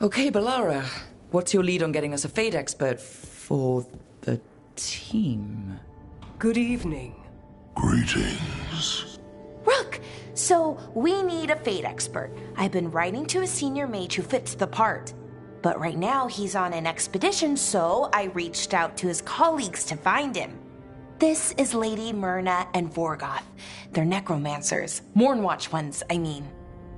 Okay, Balara. What's your lead on getting us a Fade expert for the team? Good evening. Greetings. Rook! So, we need a Fade expert. I've been writing to a senior mage who fits the part. But right now, he's on an expedition, so I reached out to his colleagues to find him. This is Lady Myrna and Vorgoth. They're necromancers. Mournwatch ones, I mean.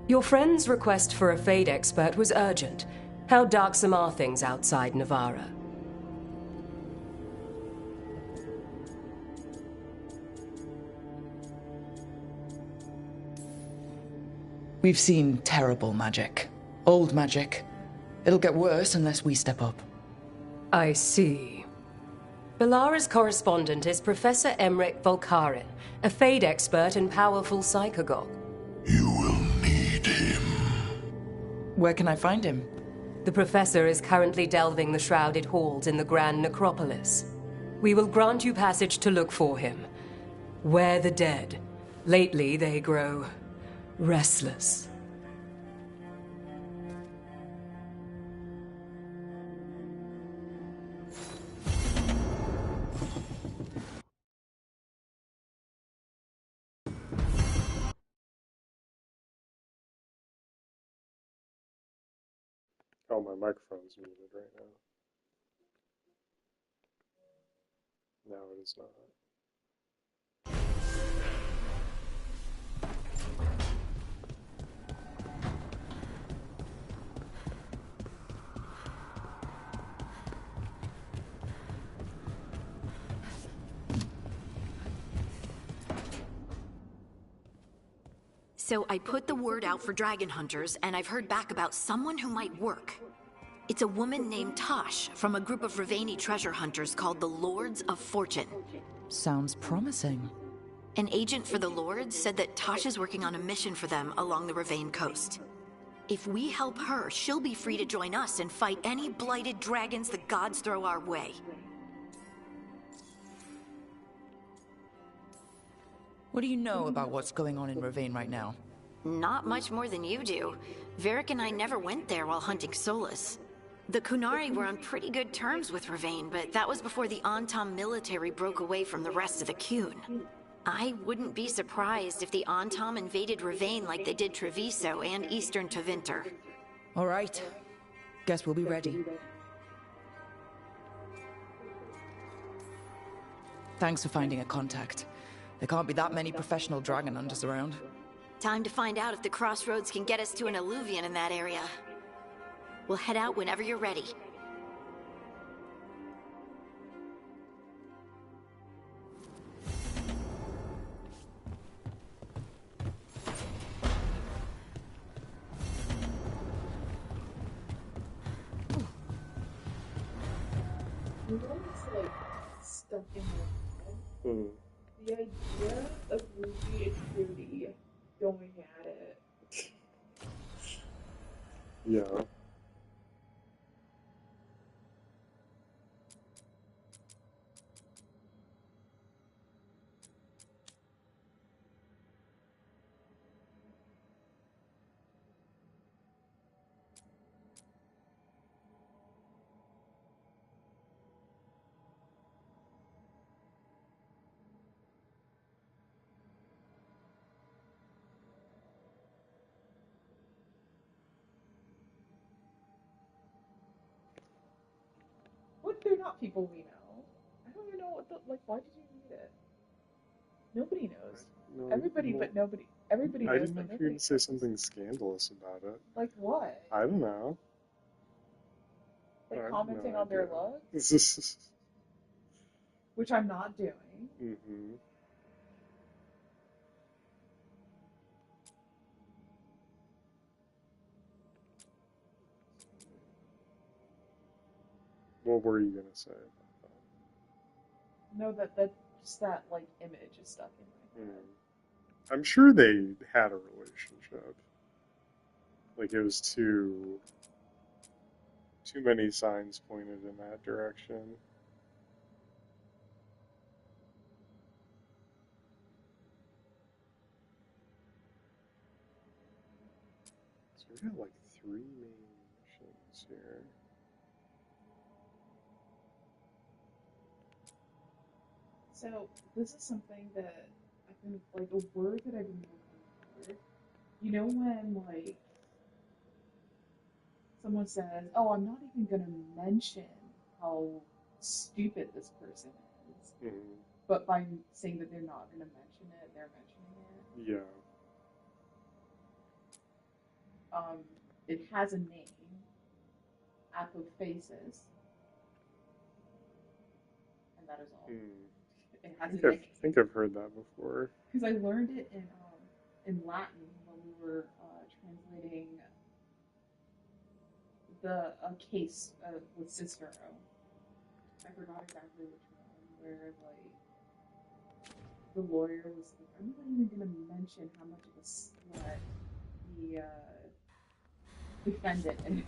Your friend's request for a Fade expert was urgent. How darksome are things outside Navara? We've seen terrible magic. Old magic. It'll get worse unless we step up. I see. Balara's correspondent is Professor Emric Volkarin, a Fade expert and powerful psychagogue. You will need him. Where can I find him? The professor is currently delving the shrouded halls in the Grand Necropolis. We will grant you passage to look for him. Where the dead. Lately they grow restless. Oh, my microphone's muted right now. No, it is not. So I put the word out for dragon hunters, and I've heard back about someone who might work. It's a woman named Tosh from a group of Rivaini treasure hunters called the Lords of Fortune. Sounds promising. An agent for the Lords said that Tosh is working on a mission for them along the Rivain coast. If we help her, she'll be free to join us and fight any blighted dragons the gods throw our way. What do you know about what's going on in Rivain right now? Not much more than you do. Varric and I never went there while hunting Solus. The Kunari were on pretty good terms with Rivain, but that was before the Antam military broke away from the rest of the Qun. I wouldn't be surprised if the Antam invaded Rivain like they did Treviso and Eastern Tevinter. All right. Guess we'll be ready. Thanks for finding a contact. There can't be that many professional dragon hunters around. Time to find out if the crossroads can get us to an Alluvian in that area. We'll head out whenever you're ready. You know what's like stuck in my head? The idea of Ruby and Trudy going at it. Yeah. What? They're not people we know. I don't even know what the, like, why did you need it? Nobody knows. No, Everybody well, but nobody. Everybody I knows, didn't know but if you were nobody going to say knows. something scandalous about it. Like what? I don't know. I Like have commenting no on their idea. looks? Which I'm not doing. Mm-hmm. What were you going to say about that? No, that just that like image is stuck in my head. I'm sure they had a relationship. Like, it was too many signs pointed in that direction. So we got like 3 main missions else here? So this is something that I've been like a word that I've been looking for. You know when like someone says, "Oh, I'm not even gonna mention how stupid this person is," but by saying that they're not gonna mention it, they're mentioning it. Yeah. It has a name, apophasis, and that is all. It has a name. I think I've heard that before. Because I learned it in Latin when we were translating a case with Cicero. I forgot exactly which one, where like the lawyer was like, "I'm not even going to mention how much of a slut the defendant is."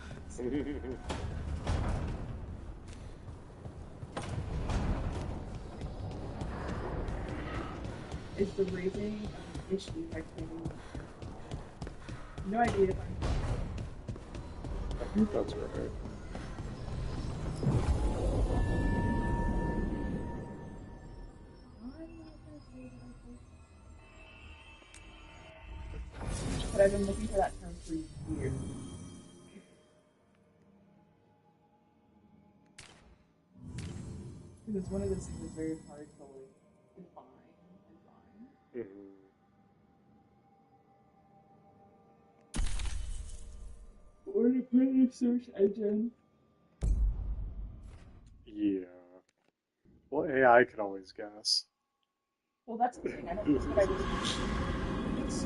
Is the raising of an issue by claiming no idea if I'm. I think that's right. But I've been looking for that term for years. Because it's one of those things that's very hard to like define and find. Or to put in a search engine. Yeah. Well, AI could always guess. Well, that's the thing. I don't know what I was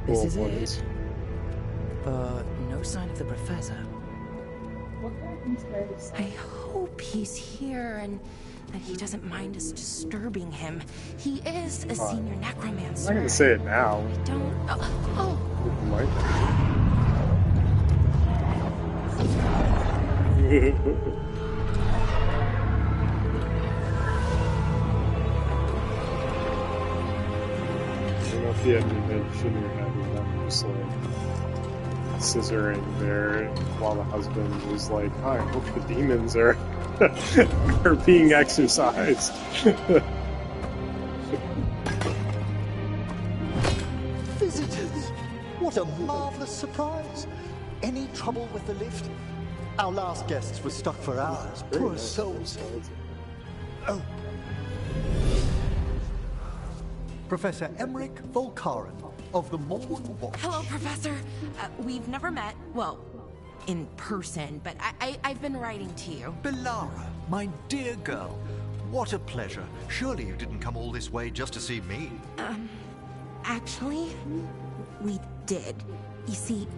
This is it. But no sign of the professor. I hope he's here and that he doesn't mind us disturbing him. He is a senior necromancer. I'm not gonna say it now. I don't. Oh. Might. I don't know if you had an image in your head of them just like scissoring there while the husband was like, "Oh, I hope the demons are are being exorcised." Visitors! What a marvelous surprise! Any trouble with the lift? Our last guests were stuck for hours. Poor souls. Oh. Professor Emmerich Volkaren of the Morn Watch. Hello, Professor. We've never met. Well, in person, but I've been writing to you. Belara, my dear girl. What a pleasure. Surely you didn't come all this way just to see me. Actually, we did. You see,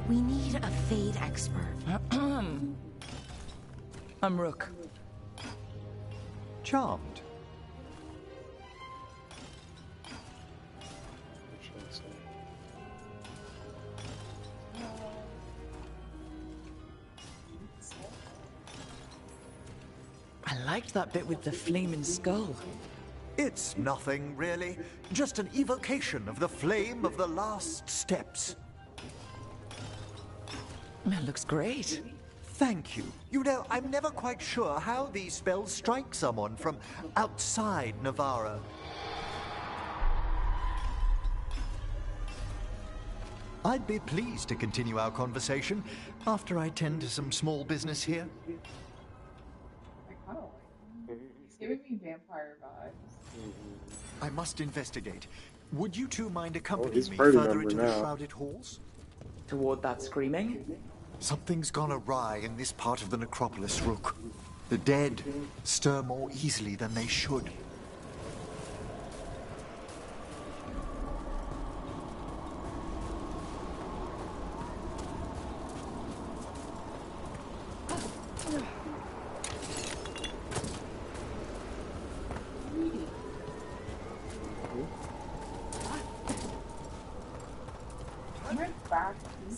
we need a Fade expert. I'm Rook. Charmed. I liked that bit with the flaming skull. It's nothing, really. Just an evocation of the flame of the last steps. That looks great. Thank you. You know, I'm never quite sure how these spells strike someone from outside Navarra. I'd be pleased to continue our conversation after I tend to some small business here. I kind of like him. He's giving me vampire vibes. I must investigate. Would you two mind accompanying me party further member into now. the shrouded halls? Toward that screaming? Something's gone awry in this part of the necropolis, Rook. The dead stir more easily than they should.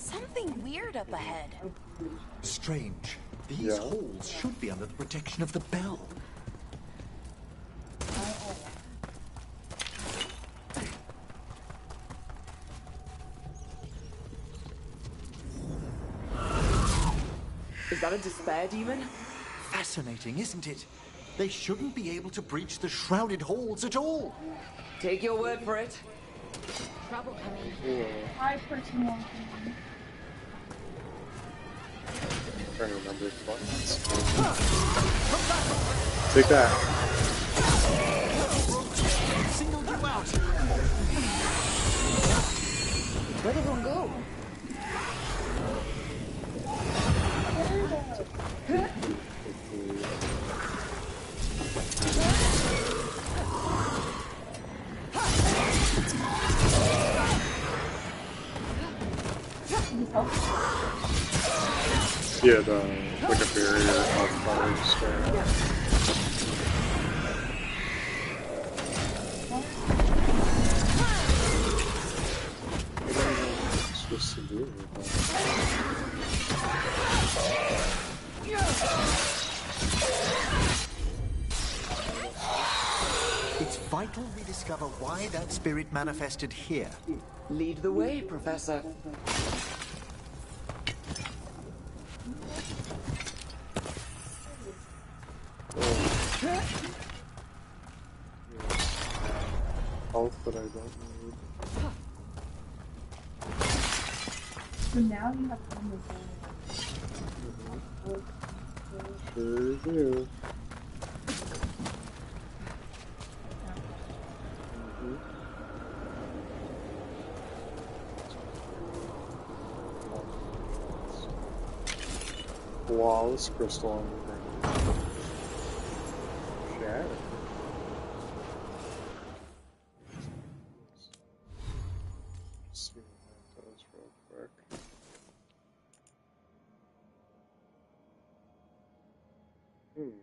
Something weird up ahead. Strange. These halls should be under the protection of the bell. Is that a despair demon? Fascinating, isn't it? They shouldn't be able to breach the shrouded halls at all. Take your word for it. Trouble coming. Hi, person walking. Trying to remember the buttons. Take that. Singled you out. Where'd everyone go? Yeah, like a barrier of fires there. What am I supposed to do with that? It's vital we discover why that spirit manifested here. Lead the way, Professor. Health that I don't need. So now you have to Sure do. Flawless crystal on the ground. Shatter. Just see what that does real quick. It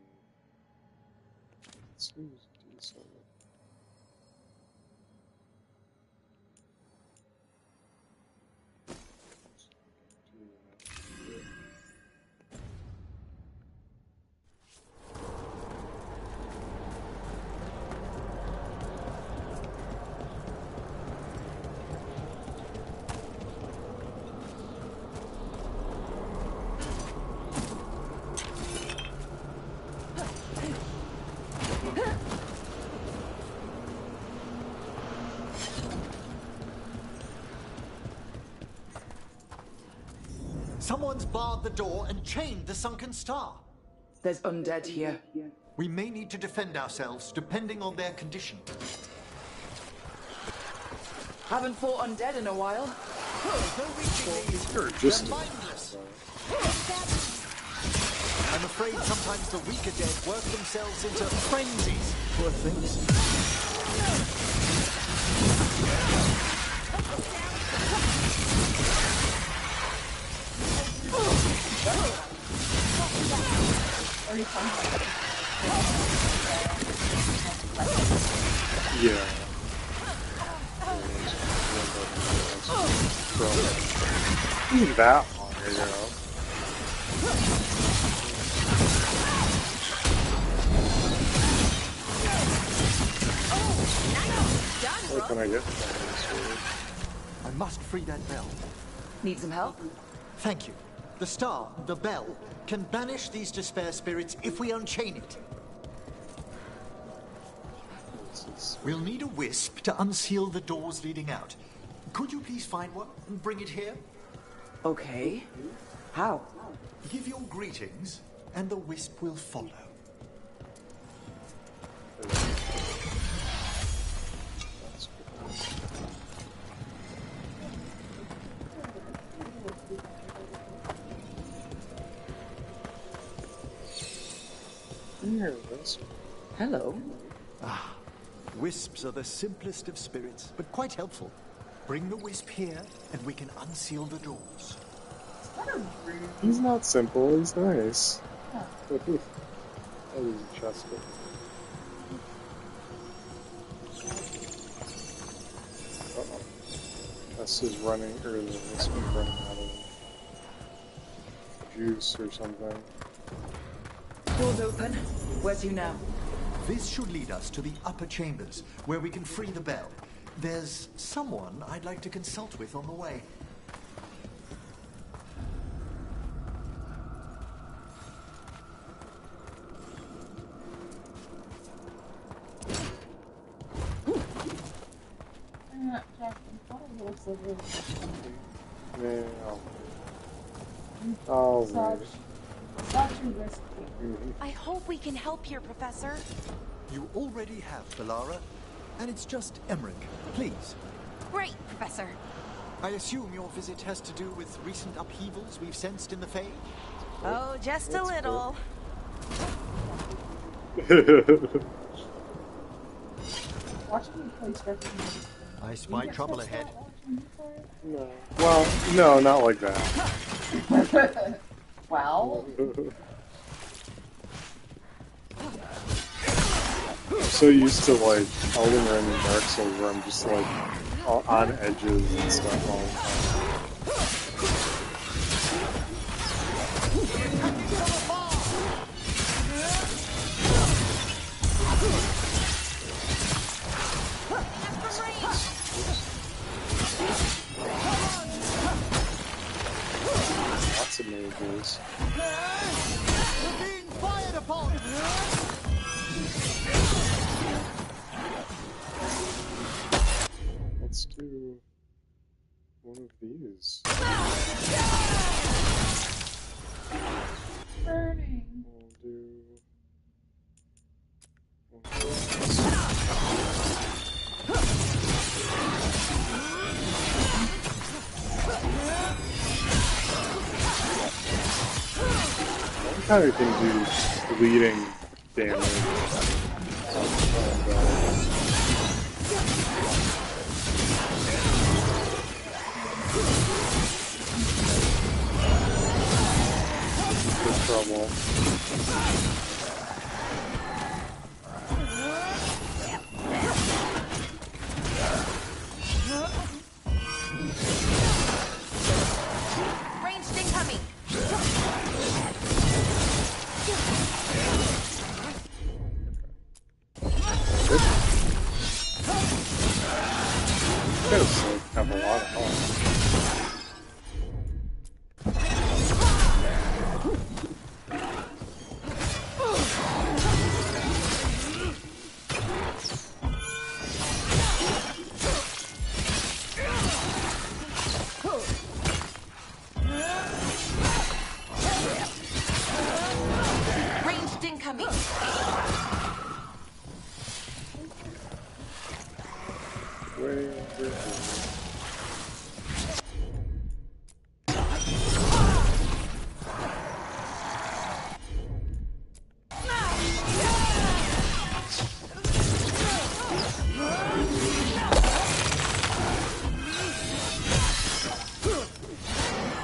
seems decent. Someone's barred the door and chained the sunken star. There's undead here. We may need to defend ourselves depending on their condition. Haven't fought undead in a while. No reaching these. Just They're mindless. I'm afraid sometimes the weaker dead work themselves into frenzies. Poor things. Yeah. That long ago. What can I get from this? I must free that bell. Need some help? Thank you. The star, the bell, can banish these despair spirits if we unchain it. We'll need a wisp to unseal the doors leading out. Could you please find one and bring it here? Okay. How? Give your greetings, and the wisp will follow. Hello. Wisps are the simplest of spirits, but quite helpful. Bring the wisp here, and we can unseal the doors. He's not simple, he's nice. I didn't trust it. Uh-oh. This is running, or this one's running out of juice or something. Door's open. Where to now? This should lead us to the upper chambers, where we can free the bell. There's someone I'd like to consult with on the way. Yeah, I'll wait. Such a risk. I hope we can help here, Professor. You already have, Belara. And it's just Emmerich. Please. Great, Professor. I assume your visit has to do with recent upheavals we've sensed in the Fae? Oh, just a little. Watching you play Stretch. I spy trouble ahead. No. Well, no, not like that. Well, I'm so used to like Elden Ring and Dark Souls where I'm just like on edges and stuff all the time. Lots of mages. We're being fired upon! Let's do one of these. burning. We'll do one of these. One kind of can do bleeding damage. Good trouble. Ranged incoming. Guys like, have a lot of health. Ranged incoming.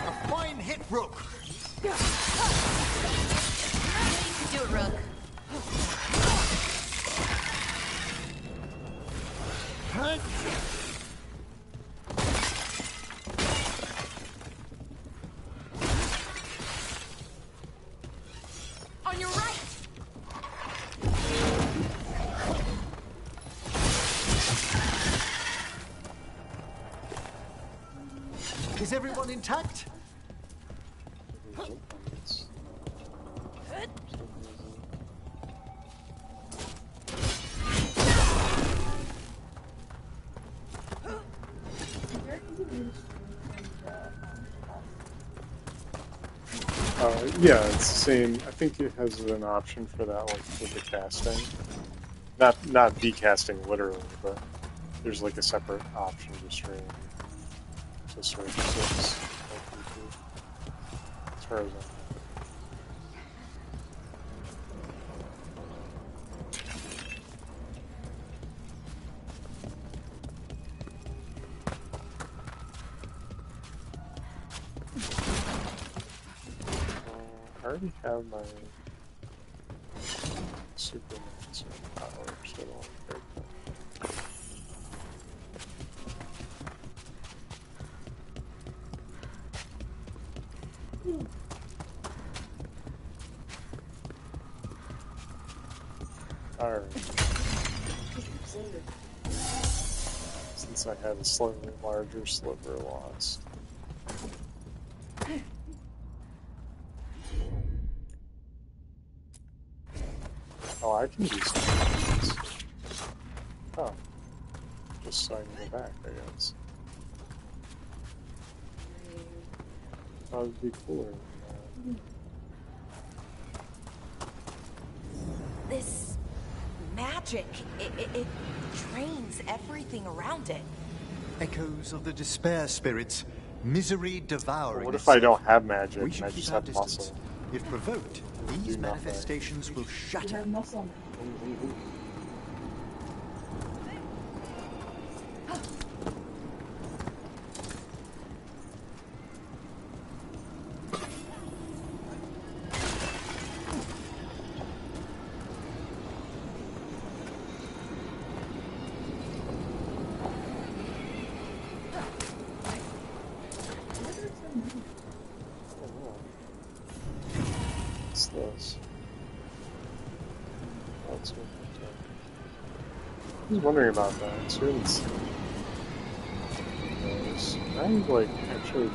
A fine hit, Rook! Do it, Rook. On your right. Is everyone intact? Yeah, it's the same. I think it has an option for that, like with the casting. Not decasting literally, but there's like a separate option to stream. To stream 6. As far as I know. I already have my Superman's power, so I don't break that. Alright. Since I had a slightly larger sliver lost. Oh, I can do some things. Oh. Just so I can go back, I guess. That would be cooler than that. This magic, it drains everything around it. Echoes of the despair spirits, misery devouring. What if I don't have magic We and should I keep just our have distance. muscle? If provoked, these Do nothing. manifestations will You shatter. have muscle. What's this? That's what I was wondering about that. It's really I'm like actually.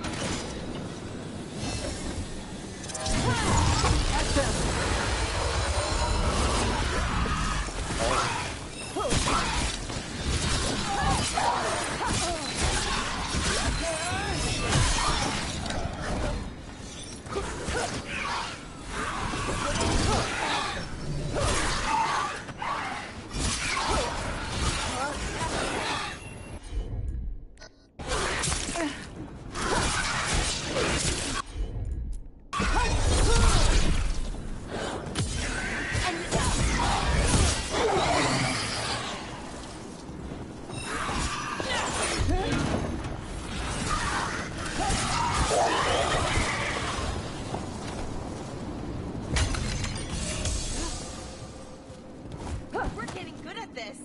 We're getting good at this.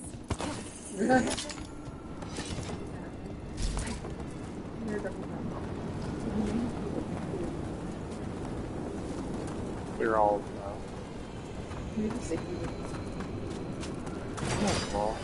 They're all. You need to say Oh, well.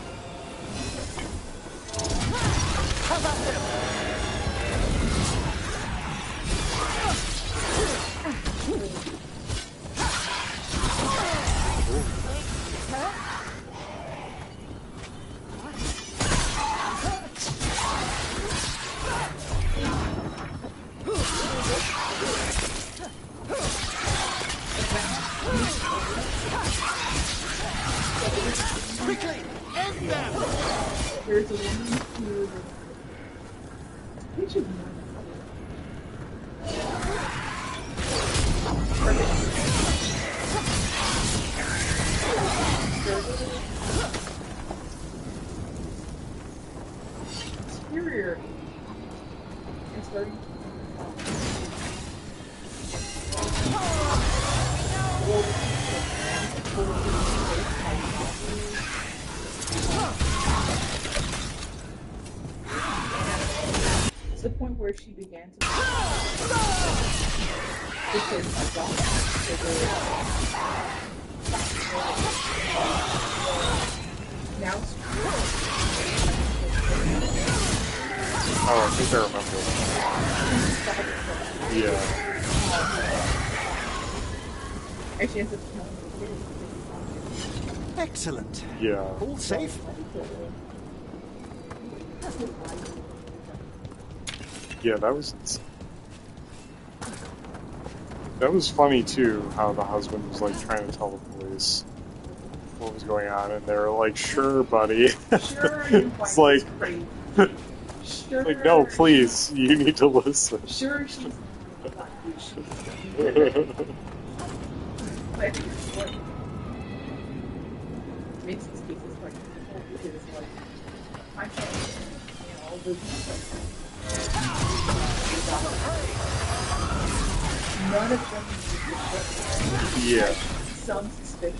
Quickly, end them! there's a woman who. You should know. Superior. And starting it's the point where she began to now it's Oh, I think I remember. Yeah. and she ends up telling me Excellent. Yeah. All safe? Yeah, that was funny too, how the husband was like trying to tell the police what was going on, and they were like, "Sure, buddy." Sure, you It's like, sure, like, no, please, you need to listen. Sure, she's I think it's what makes these cases like difficult because like I can't, the none of them Yeah. some suspicion.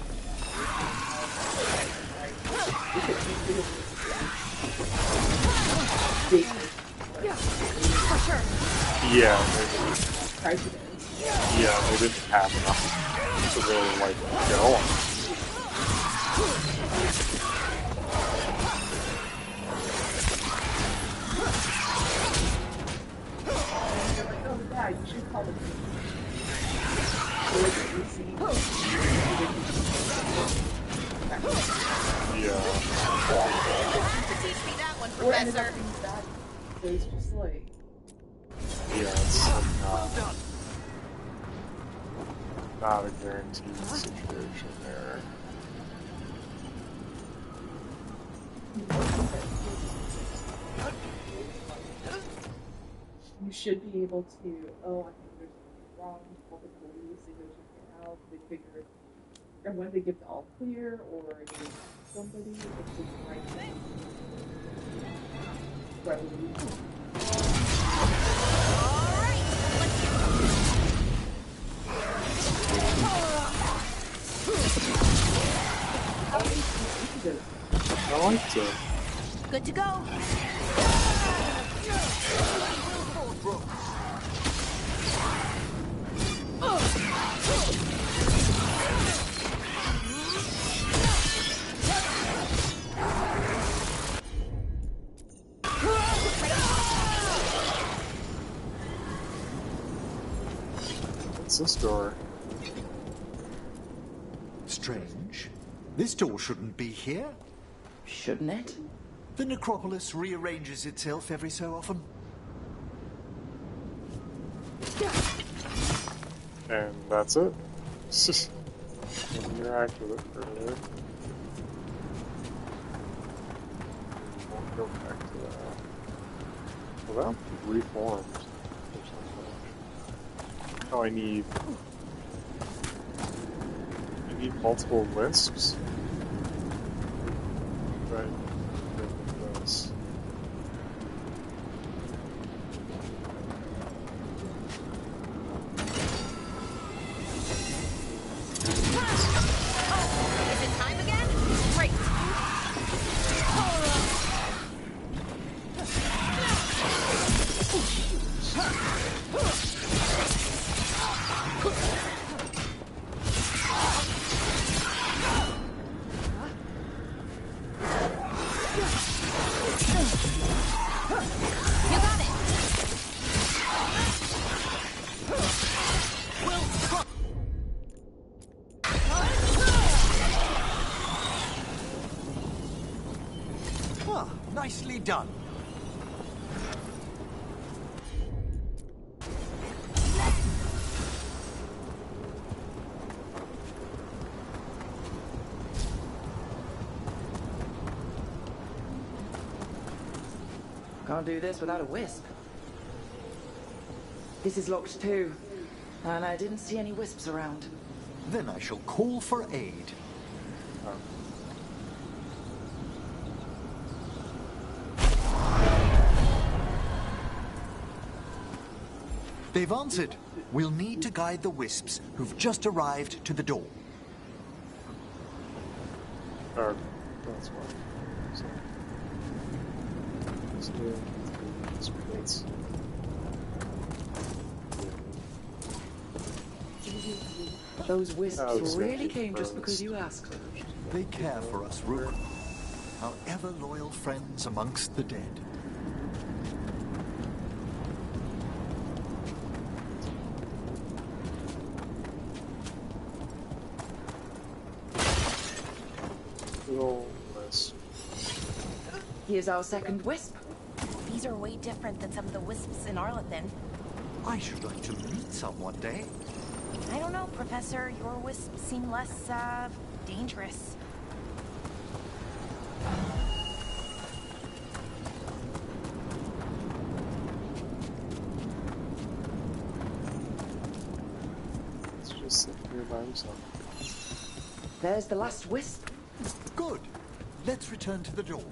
For sure. Yeah. President. Yeah, they didn't have enough to really like go on. Professor. It's just like, Yeah, it's not a guaranteed situation there. you should be able to, oh, I think there's something wrong, call the police, they go check it out, they figure, and when they give the all clear, or they somebody, it's the right thing. I liked it. Good to go. What's this door? Strange. This door shouldn't be here. Shouldn't it? The necropolis rearranges itself every so often. And that's it. Interact with it further. Won't go back to that. Well, that'll be reformed. Oh, I need multiple wisps. Right. This. Is it time again? Great. Nicely done. Can't do this without a wisp. This is locked too, and I didn't see any wisps around. Then I shall call for aid. They've answered. We'll need to guide the wisps who've just arrived to the door. That's why. So, Those wisps was really gonna came just keep because you asked. They care for us, Rook. Our ever-loyal friends amongst the dead. Here's our second wisp. These are way different than some of the wisps in Arlethan. I should like to meet some one day. I don't know, Professor. Your wisps seem less, dangerous. let's just sit here by himself. There's the last wisp. Good. Let's return to the door.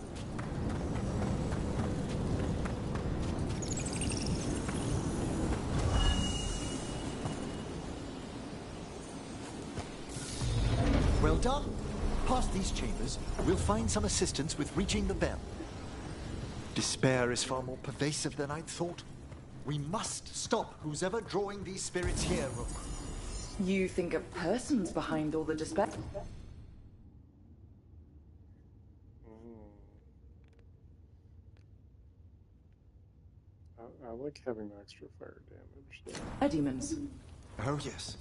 Well done. Past these chambers, we'll find some assistance with reaching the bell. Despair is far more pervasive than I'd thought. We must stop who's ever drawing these spirits here, Rook. You think a person's behind all the despair? I like having extra fire damage. Demons. Oh yes.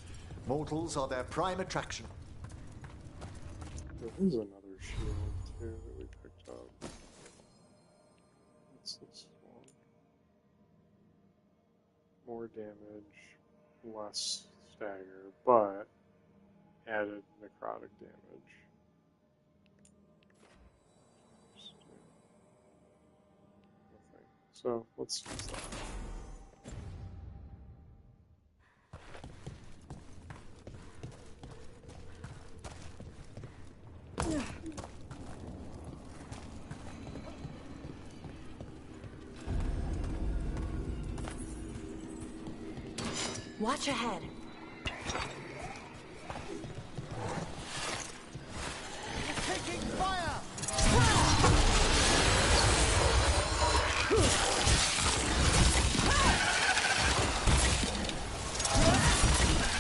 Mortals are their prime attraction. There's another shield too that we picked up. more damage, less stagger, but added necrotic damage. Nothing. So let's use that. Watch ahead. Taking fire!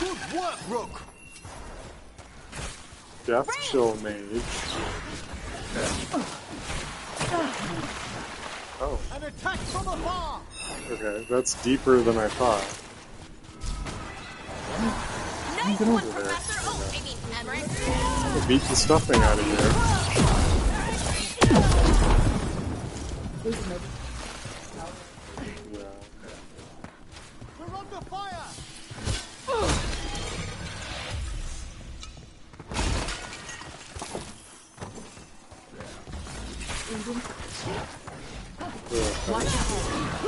Good work, Rook! Death Chill Mage. Oh, An attack from afar! okay, that's deeper than I thought. Nice Get one, over there. Professor. Oh, I mean, Emmerich. I'll beat the stuffing out of you. Yeah. We're under fire!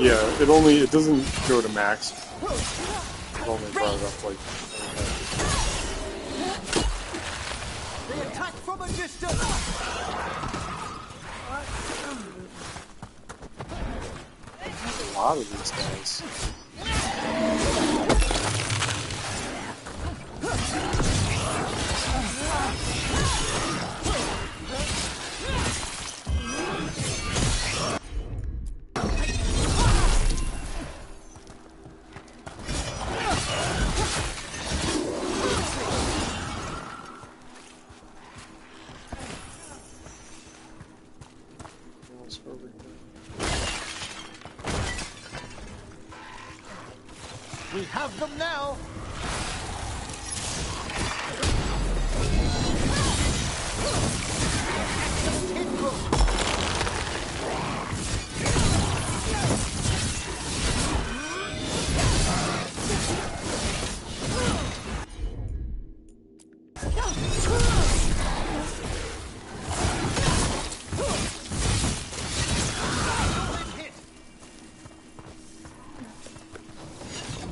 Yeah, it doesn't go to max. It only brought it up like. They attack from a distance! A lot of these guys. Almost over here. We have them now!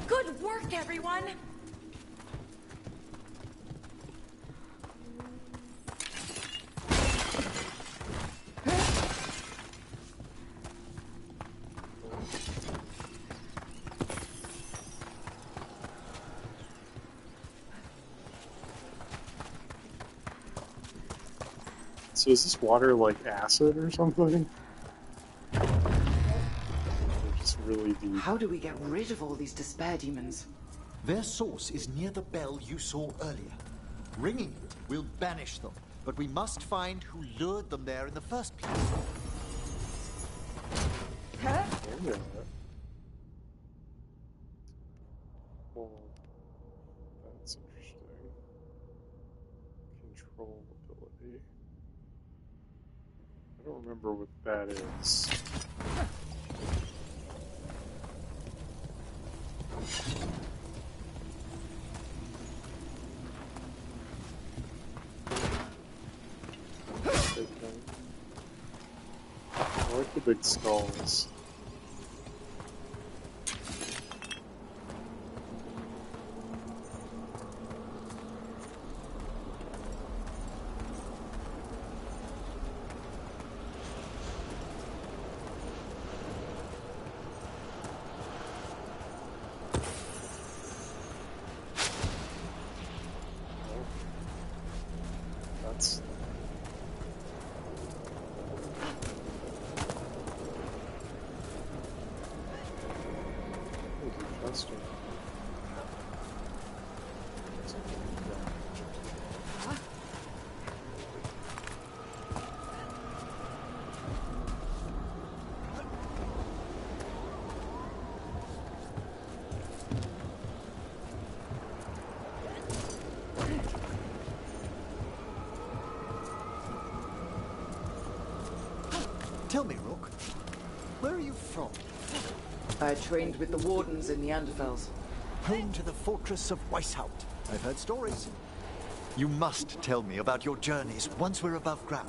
Good work, everyone! So is this water like acid or something? Or just really deep. How do we get rid of all these despair demons? Their source is near the bell you saw earlier. Ringing it will banish them, but we must find who lured them there in the first place. Yeah. Well, that's interesting. Control ability. I don't remember what that is. I like the big skulls. That's interesting. Tell me, Rook, where are you from? I trained with the Wardens in Neanderthals. Home to the fortress of Weishaupt. I've heard stories. You must tell me about your journeys once we're above ground.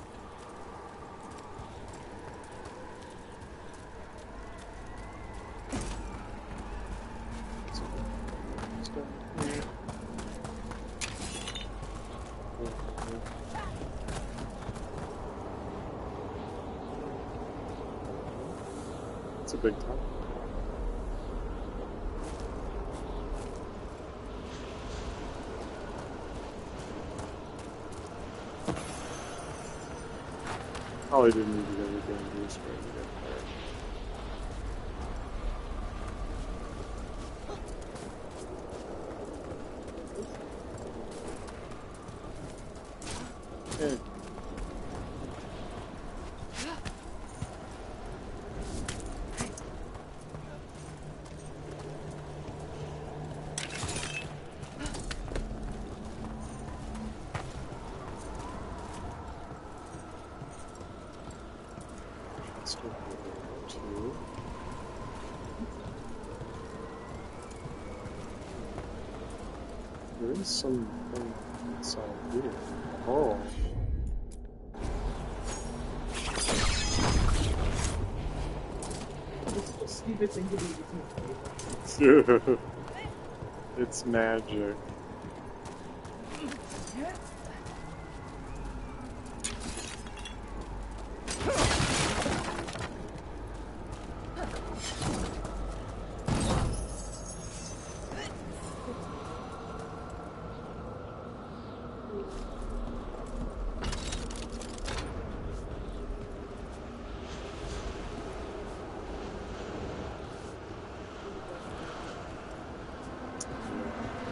It's a big time. Probably didn't need to go to the dangerous way to get there. Yeah. There is something inside here. Oh. It's the stupid thing to do with me. It's magic.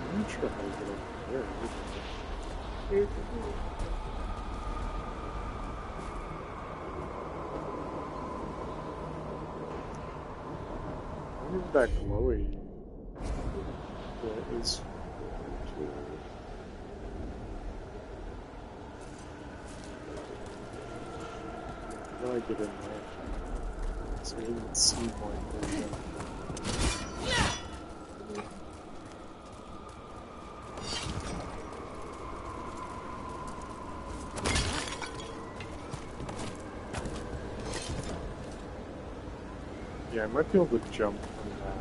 I'm not sure how to get over there. Here's the thing. I wonder if that glowy is how do I get in there? So I didn't see one there. Yeah, I might be able to jump from that.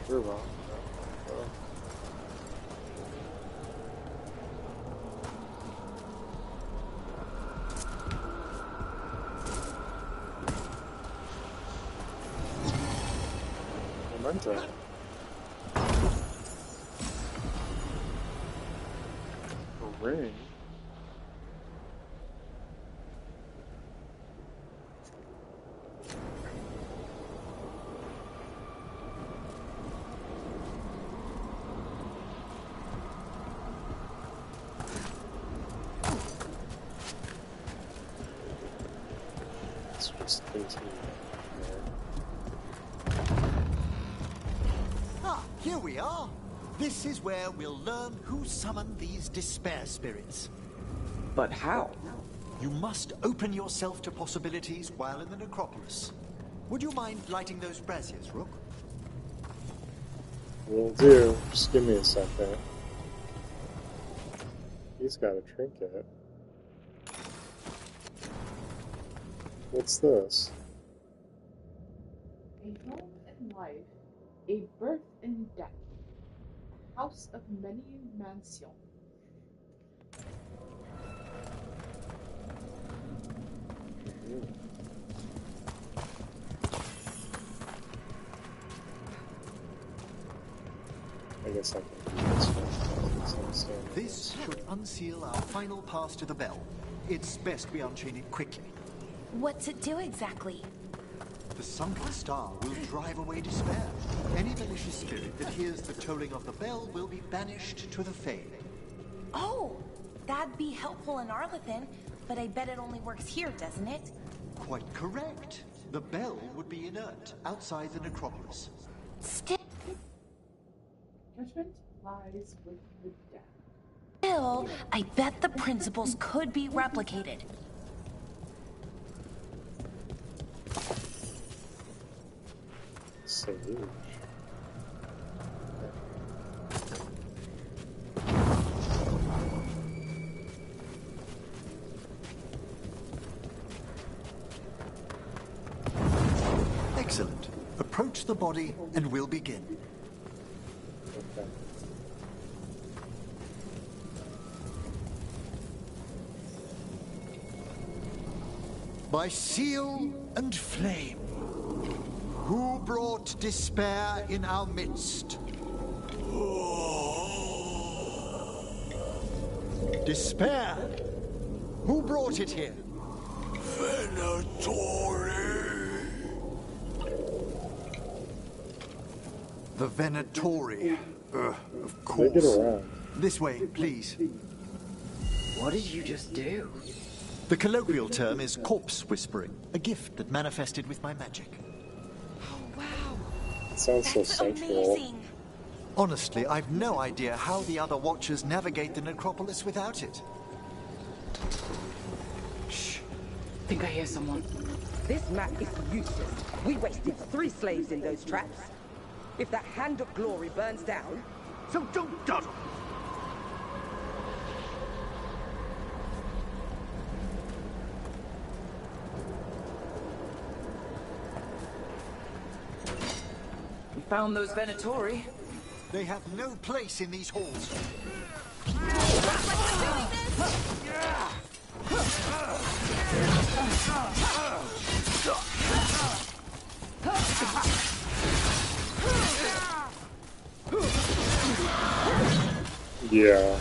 Sure about that. Memento. A ring. It's just things here. Ah, here we are. This is where we'll learn who summoned these despair spirits. But how? You must open yourself to possibilities while in the necropolis. Would you mind lighting those braziers, Rook? Will do. Just give me a second. He's got a trinket. What's this? A home and life, a birth and death, a house of many mansions. I guess I can do this one. This should unseal our final pass to the bell. It's best we unchain it quickly. What's it do exactly? The sunken star will drive away despair. Any malicious spirit that hears the tolling of the bell will be banished to the Fade. Oh, That'd be helpful in Arlethan, but I bet it only works here, doesn't it? Quite correct. The bell would be inert outside the necropolis. Still, Judgment lies with the dead. I bet the principles could be replicated. Sage. Excellent. Approach the body and we'll begin. Okay. By seal and flame, who brought despair in our midst? Despair? Who brought it here? Venatori. The Venatori. Of Make it course. around. This way, please. What did you just do? The colloquial term is corpse whispering, a gift that manifested with my magic. It sounds so That's sensual. amazing. Honestly, I've no idea how the other Watchers navigate the necropolis without it. Shh. Think I hear someone. This map is useless. We wasted 3 slaves in those traps. If that Hand of Glory burns down... So don't dawdle! We found those Venatori. They have no place in these halls. Yeah.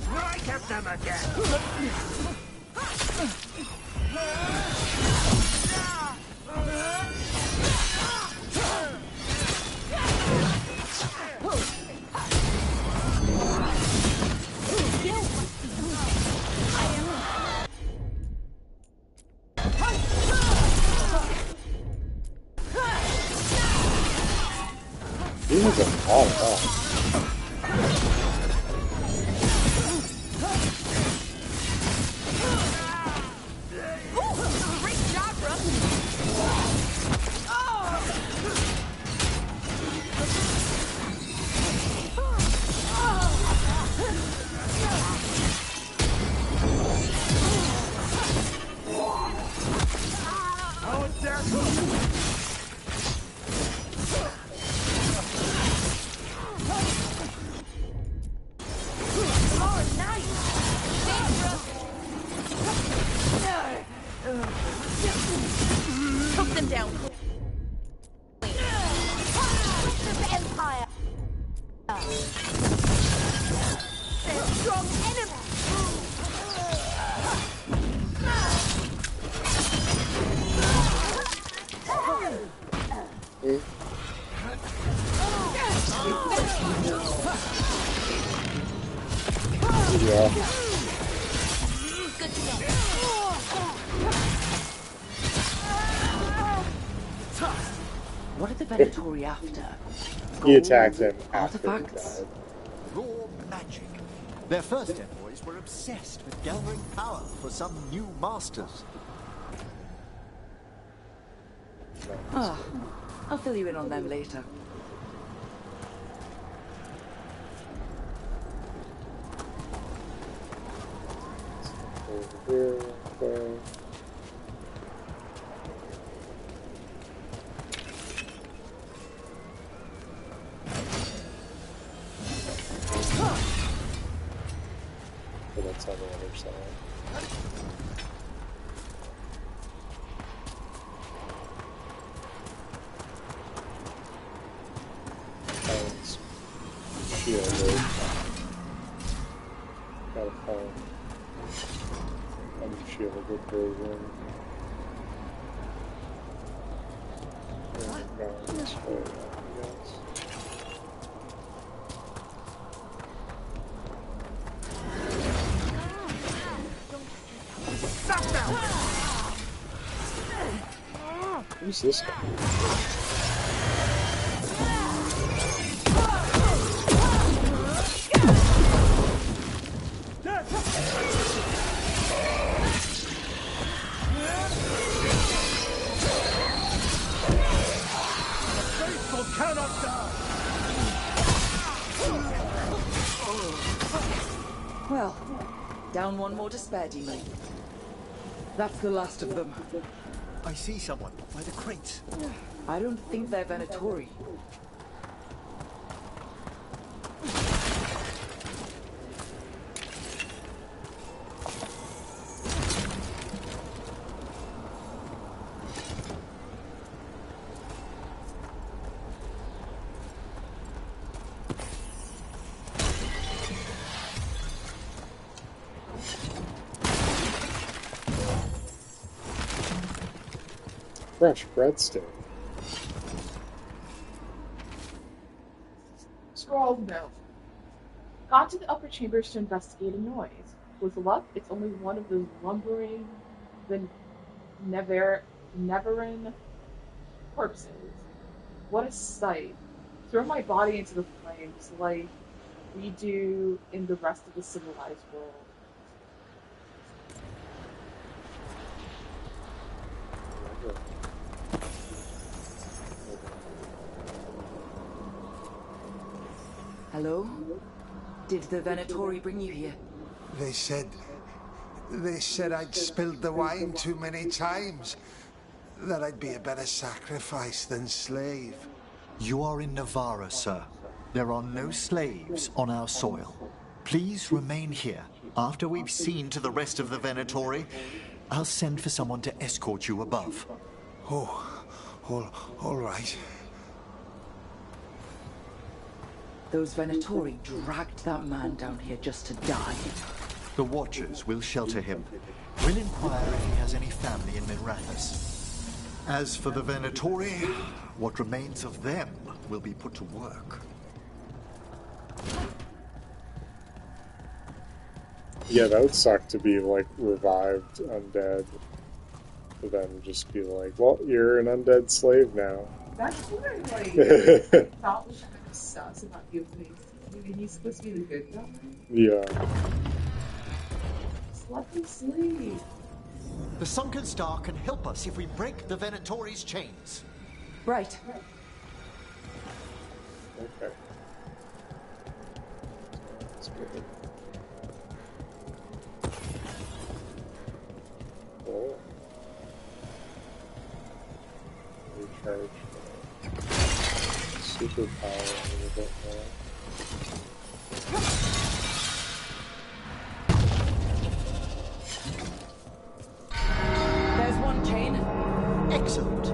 Strike at them again! He has a lot of that. Great job, Took them down. Empire. They're strong enemy. Yeah. Good to know. What are the Venatori after? He attacked him after he Artifacts? died. Raw magic. Their first envoys were obsessed with gathering power for some new masters. Ah, I'll fill you in on them later. Over here, okay. side. Sounds shielded. Gotta find unshielded version. And down this way, I guess. Who's this guy? Well, down one more to spare, demon. That's the last of them. I see someone by the crates. I don't think they're Venatori. Fresh breadstick. Scroll note. Got to the upper chambers to investigate a noise. With luck, it's only one of those lumbering, Neveran corpses. What a sight. Throw my body into the flames like we do in the rest of the civilized world. Hello? Did the Venatori bring you here? They said I'd spilled the wine too many times. That I'd be a better sacrifice than slave. You are in Navarra, sir. There are no slaves on our soil. Please remain here. After we've seen to the rest of the Venatori, I'll send for someone to escort you above. Oh, all right. Those Venatori dragged that man down here just to die. The Watchers will shelter him. We'll inquire if he has any family in Mirathas. As for the Venatori, what remains of them will be put to work. Yeah, that would suck to be, like, revived undead. But then just be like, well, you're an undead slave now. That's what I like. Thought was kind of sus about you. He's supposed to be the good guy. Yeah. Just let him sleep. The Sunken Star can help us if we break the Venatori's chains. Right. Okay. That's good. Oh. Recharge superpower a little bit more. There's one chain. Excellent.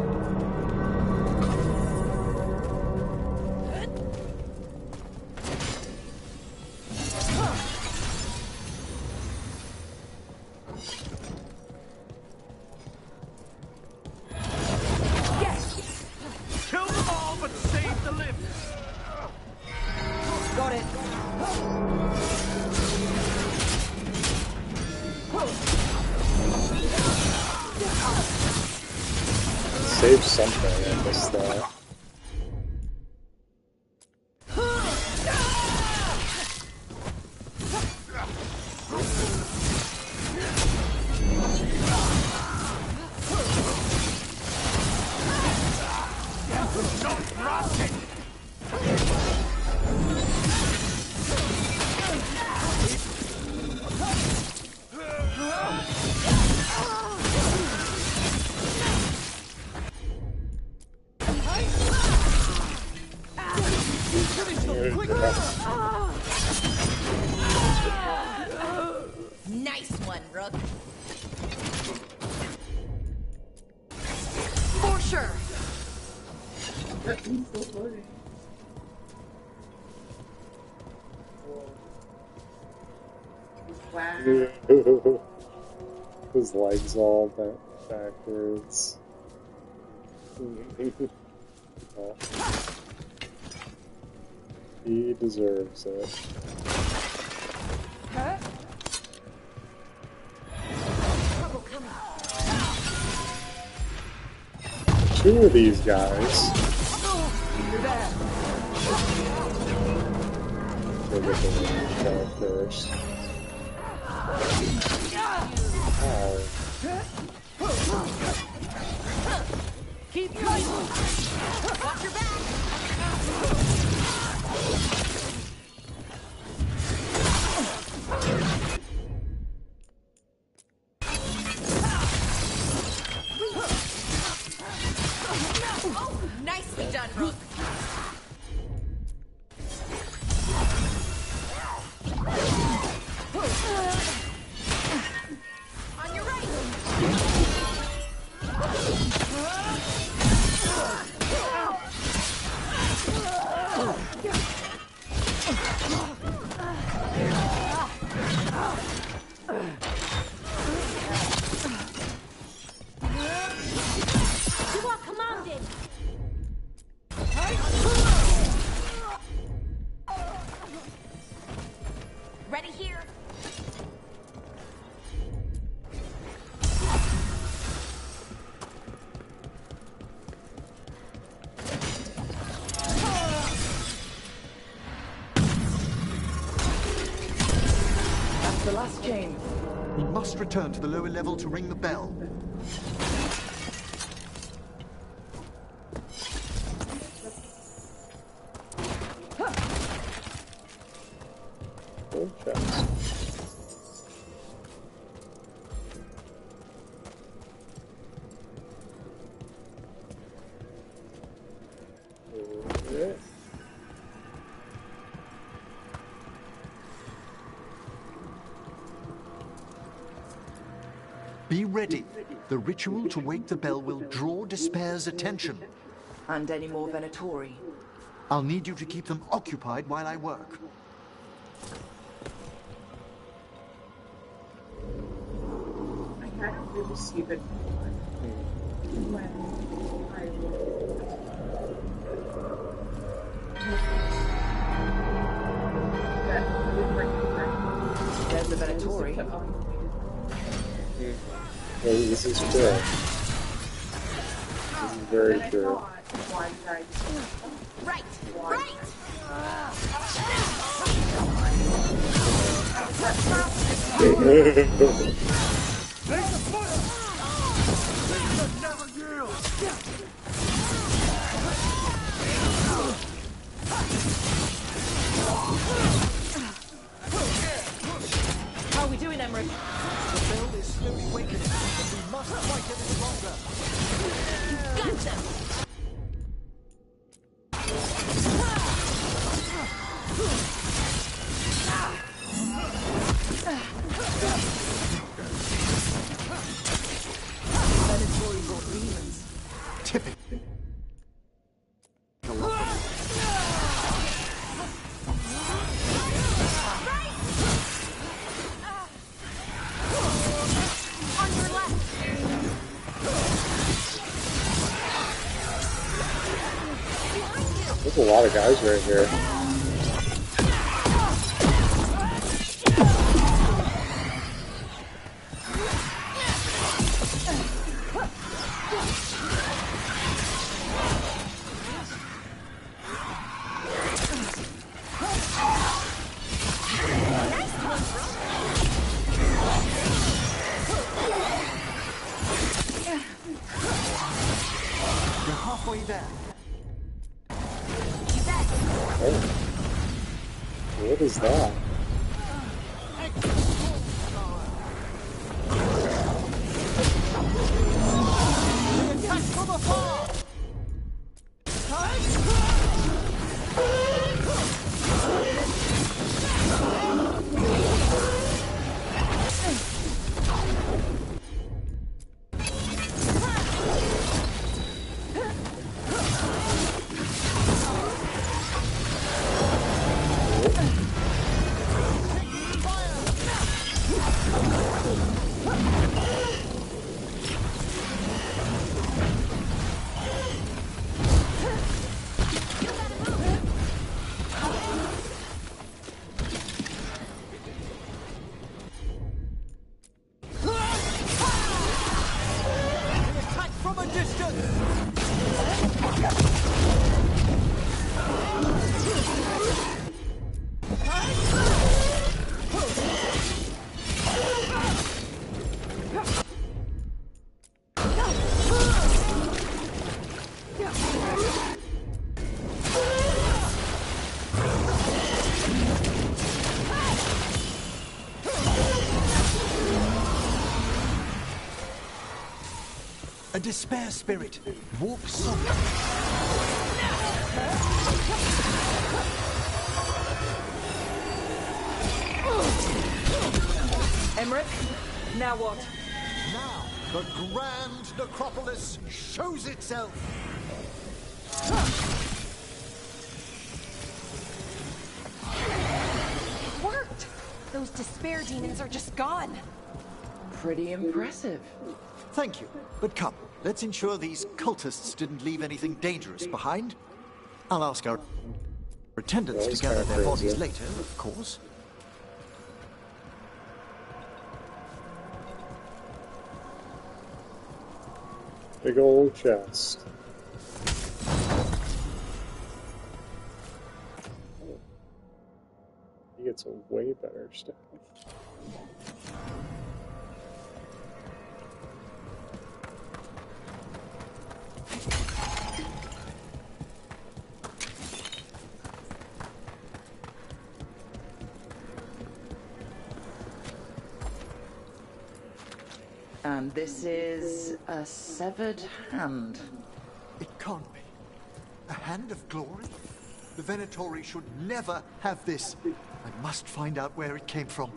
Kill them all, but save the limbs! Got it. Save something, I missed that. Nice one, Rook. For sure. He's still floating. Wow. His legs all backwards. Oh. He deserves it. Huh? Two of these guys. We'll get the range shot first. Ow. Keep fighting! Watch your back! Oh, nicely done, Rook! On your right! You are commanded! Ready here! That's the last chain. We must return to the lower level to ring the bell. Gold chest. Okay. Be ready. The ritual to wake the bell will draw Despair's attention. And any more Venatori. I'll need you to keep them occupied while I work. I had a really stupid when I There's the Venatori. Well, this is true. This is very true. Why did I just... Right! Right! How are we doing, Emmerich? The bell is slowly wakening, but we must fight a little longer. Got them! Venatori brought demons. Typical. On your left! There's a lot of guys right here. You're halfway there. Oh. What is that? Attack from afar! despair spirit. Walk softly. Emmerich, now what? Now, the grand necropolis shows itself. It worked! Those despair demons are just gone. Pretty impressive. Thank you, but come, let's ensure these cultists didn't leave anything dangerous behind. I'll ask our attendants to gather their bodies later, of course. Big old chest. He gets a way better stuff. And this is a severed hand. It can't be. A hand of glory? The Venatori should never have this. I must find out where it came from.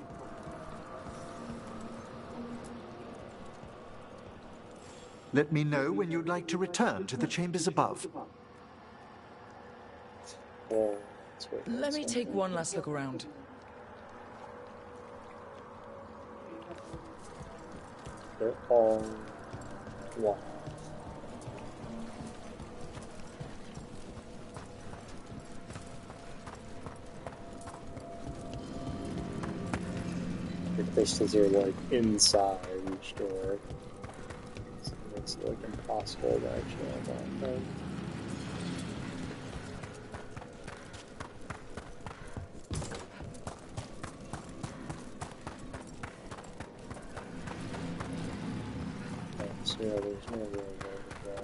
Let me know when you'd like to return to the chambers above. Oh, Let me take one last look around. They're all locked. The crystals are like inside each door. So it's like impossible to actually unlock them. So yeah, there's no real way to go.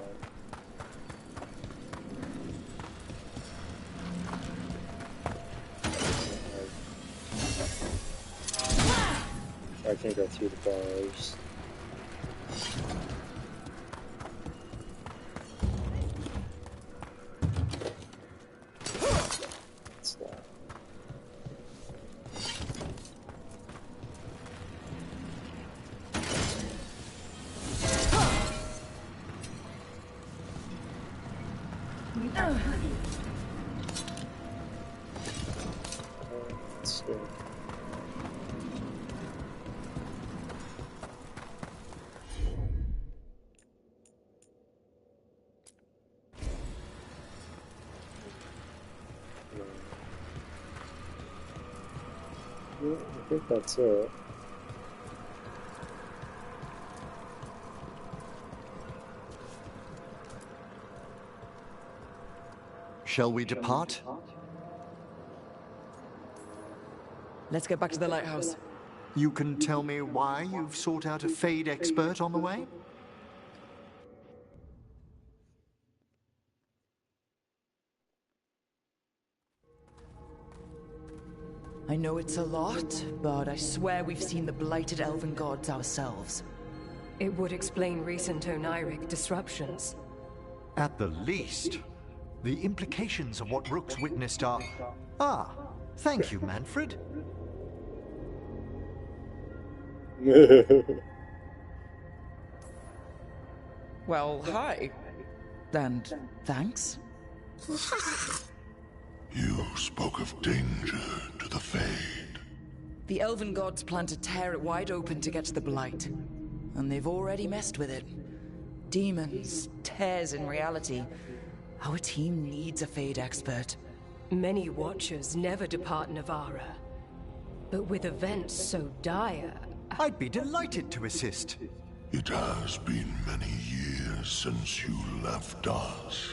I can't go through the bars. What's that? Let's see. Yeah, I think that's it. Shall we depart? Let's get back to the lighthouse. You can tell me why you've sought out a Fade expert on the way? I know it's a lot, but I swear we've seen the blighted elven gods ourselves. It would explain recent Oniric disruptions. At the least. The implications of what Rook's witnessed are... Ah, thank you, Manfred. Well, hi. And thanks. You spoke of danger to the Fade. The elven gods plan to tear it wide open to get to the Blight. And they've already messed with it. Demons, tears in reality. Our team needs a Fade expert. Many Watchers never depart Navara. But with events so dire... I'd be delighted to assist. It has been many years since you left us.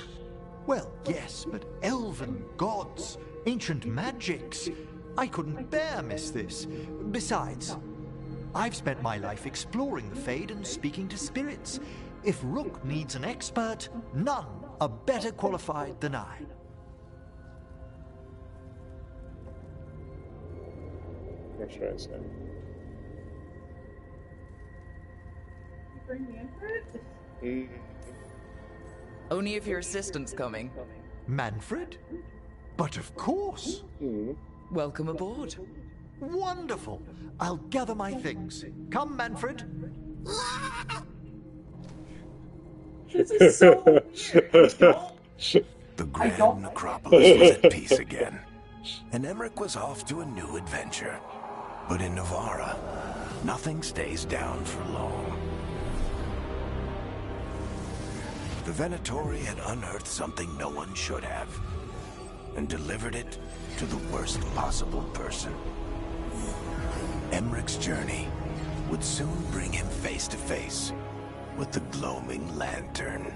Well, yes, but elven gods, ancient magics. I couldn't bear miss this. Besides, I've spent my life exploring the Fade and speaking to spirits. If Rook needs an expert, none are better qualified than I. What should I say? Bring Manfred? Only if your assistant's coming. Manfred? But of course. Welcome aboard. Wonderful. I'll gather my things. Come, Manfred. This is so weird. The Grand Necropolis was at peace again, and Emmerich was off to a new adventure. But in Navarra, nothing stays down for long. The Venatori had unearthed something no one should have, and delivered it to the worst possible person. Emmerich's journey would soon bring him face to face with the Gloaming Lantern.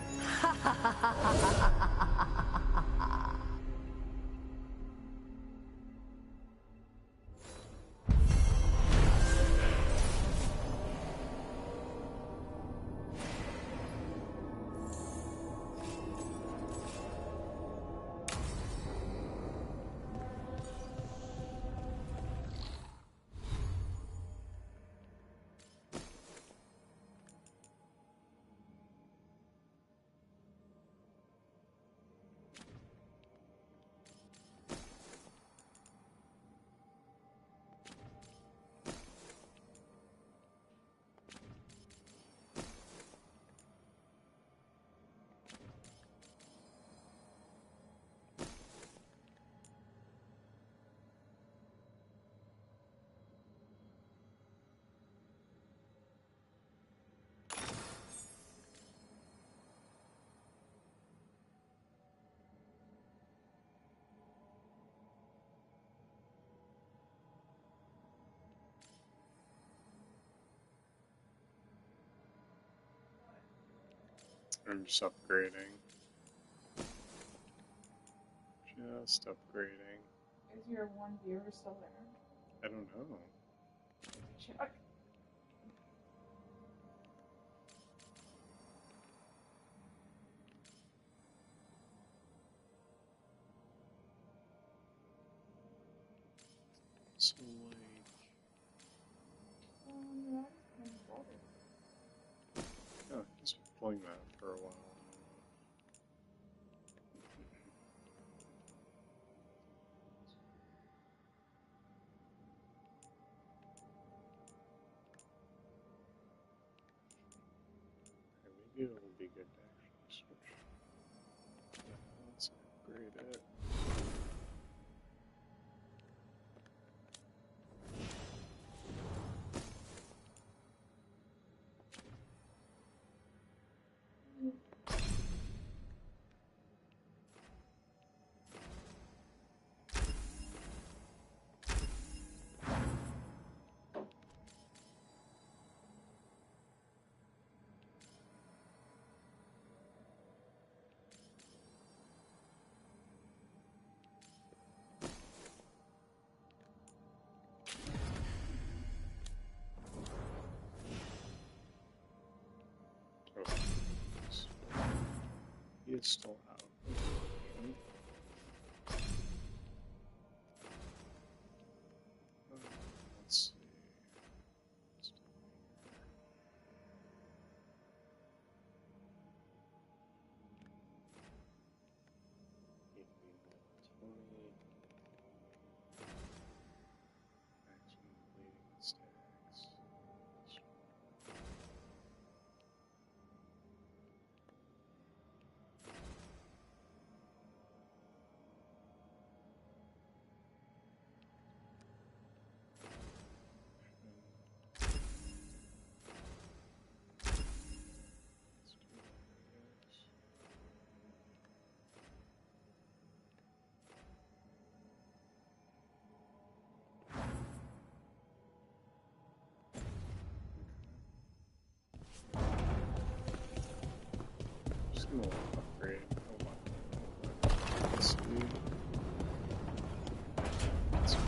I'm just upgrading. Just upgrading. Is your one viewer still there? I don't know. Check. So, like... Oh, he's been pulling that for a while. Maybe it'll be good to actually switch. Let's upgrade it. He is still out. Let's see. We'll upgrade. Hold on. Let's see. Let's see.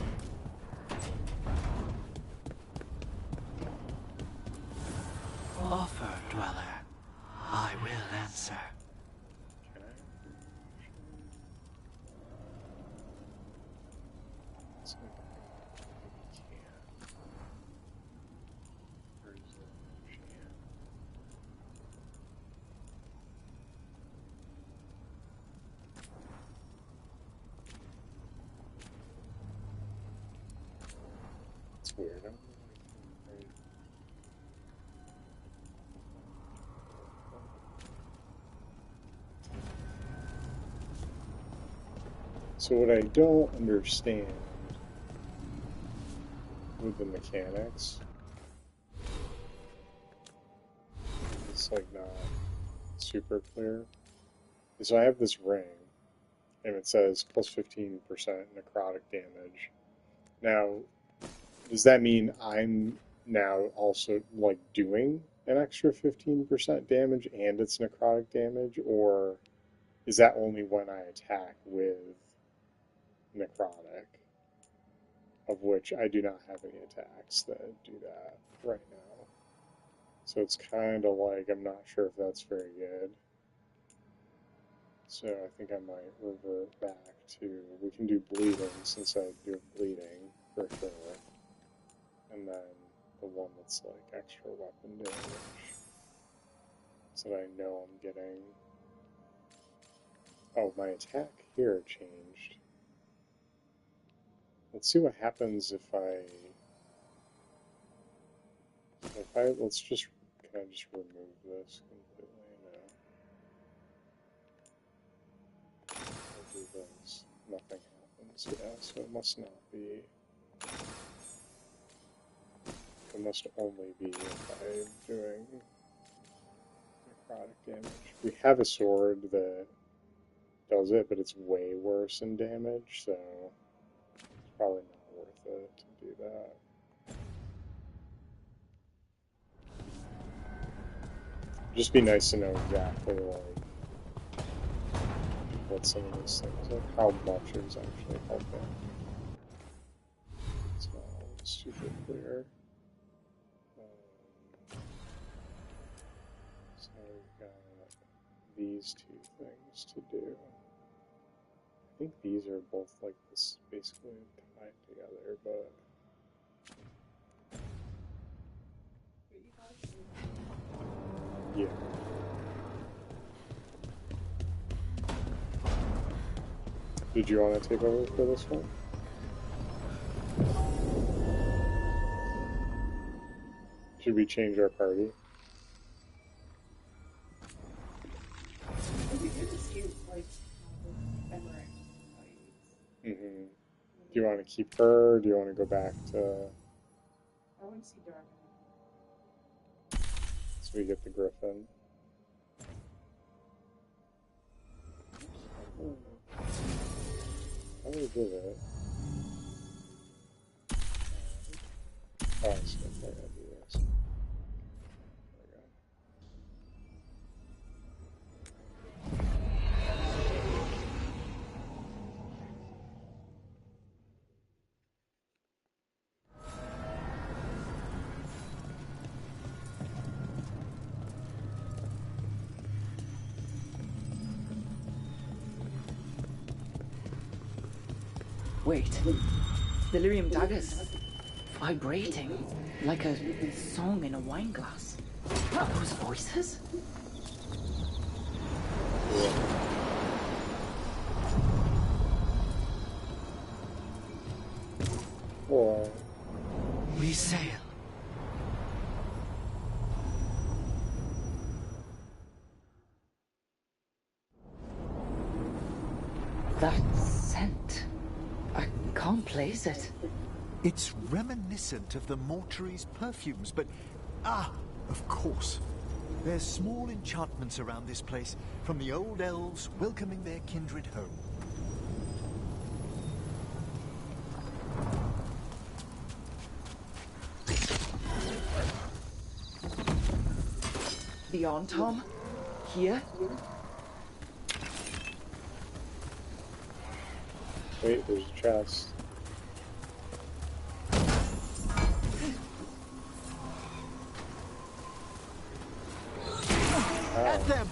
Offer, Dweller. I will answer. Okay. Let's see. We can. Where is it? She can. That's weird. So what I don't understand with the mechanics, it's like not super clear, is I have this ring and it says plus 15% necrotic damage. Now, does that mean I'm now also like doing an extra 15% damage and it's necrotic damage, or is that only when I attack with necrotic, of which I do not have any attacks that do that right now? So it's kind of like, I'm not sure if that's very good. So I think I might revert back to, we can do bleeding since I do bleeding for sure. And then the one that's like extra weapon damage. So that I know I'm getting... Oh, my attack here changed. Let's see what happens if I... let's just... Can I just remove this completely? No. I'll do this. Nothing happens. Yeah, so it must not be... It must only be if I'm doing necrotic damage. We have a sword that does it, but it's way worse in damage, so it's probably not worth it to do that. Just be nice to know exactly like what some of these things, like how much is actually helping. It's not super clear. So we've got these two things to do. I think these are both like this, basically tied together, but yeah. Did you want to take over for this one? Should we change our party? Mm-hmm. Do you want to keep her, or do you want to go back to... I want to see Dark. So we get the Griffin. How do we do that? Oh, I see. I gotta do this. There we go. Wait. Delirium daggers. Vibrating. Like a song in a wine glass. Are those voices? Or... We sail. That scent. I can't place it. It's reminiscent of the mortuary's perfumes, but... of course. There's small enchantments around this place, from the old elves welcoming their kindred home. Beyond, Tom? Here? Wait, there's a chest. At them!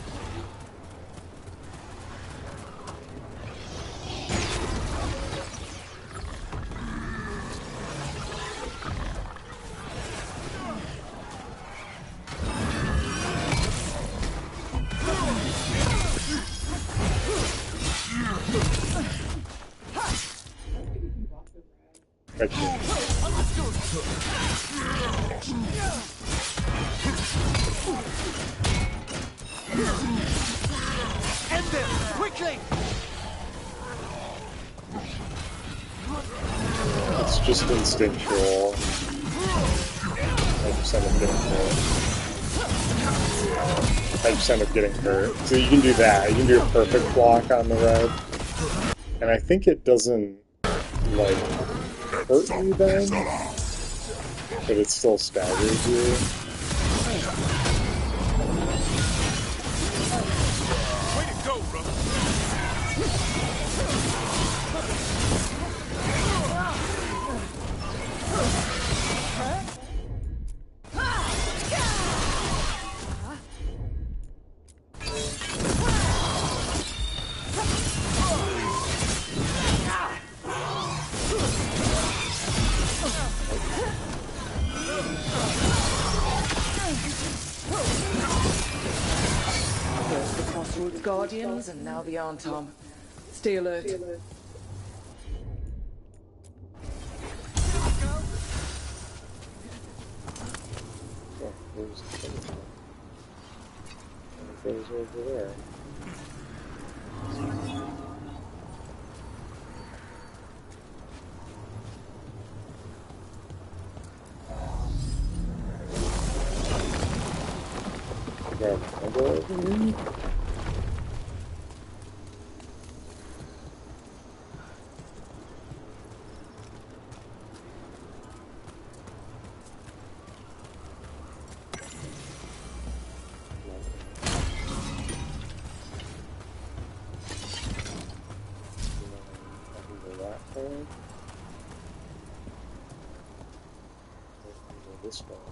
Understood. End them! Quickly! It's just instinctual. I just end up getting hurt. So you can do that. You can do a perfect block on the red. And I think it doesn't, like, hurt you then, but it still staggers you. Way to go, bro. First the Crossroads Guardians, and now the Antom. Stay alert. Oh, there's the things over there. Yeah, I'll go over here.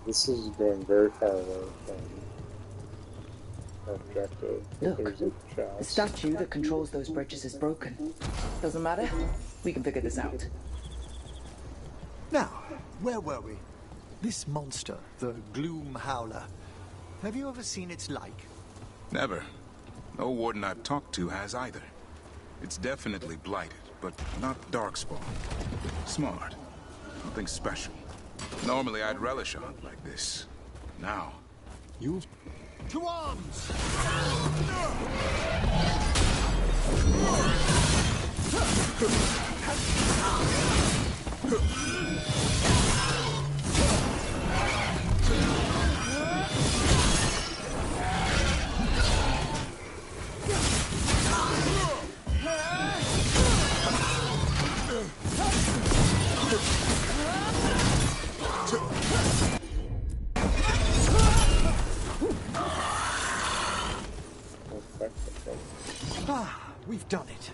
This is going very far away from our objective. Look, there's a chest. The statue that controls those bridges is broken. Doesn't matter. We can figure this out. Now, where were we? This monster, the Gloom Howler. Have you ever seen its like? Never. No warden I've talked to has either. It's definitely blighted, but not Darkspawn. Smart. Nothing special. Normally I'd relish a hunt like this. Now, you've... To arms! Ah, we've done it.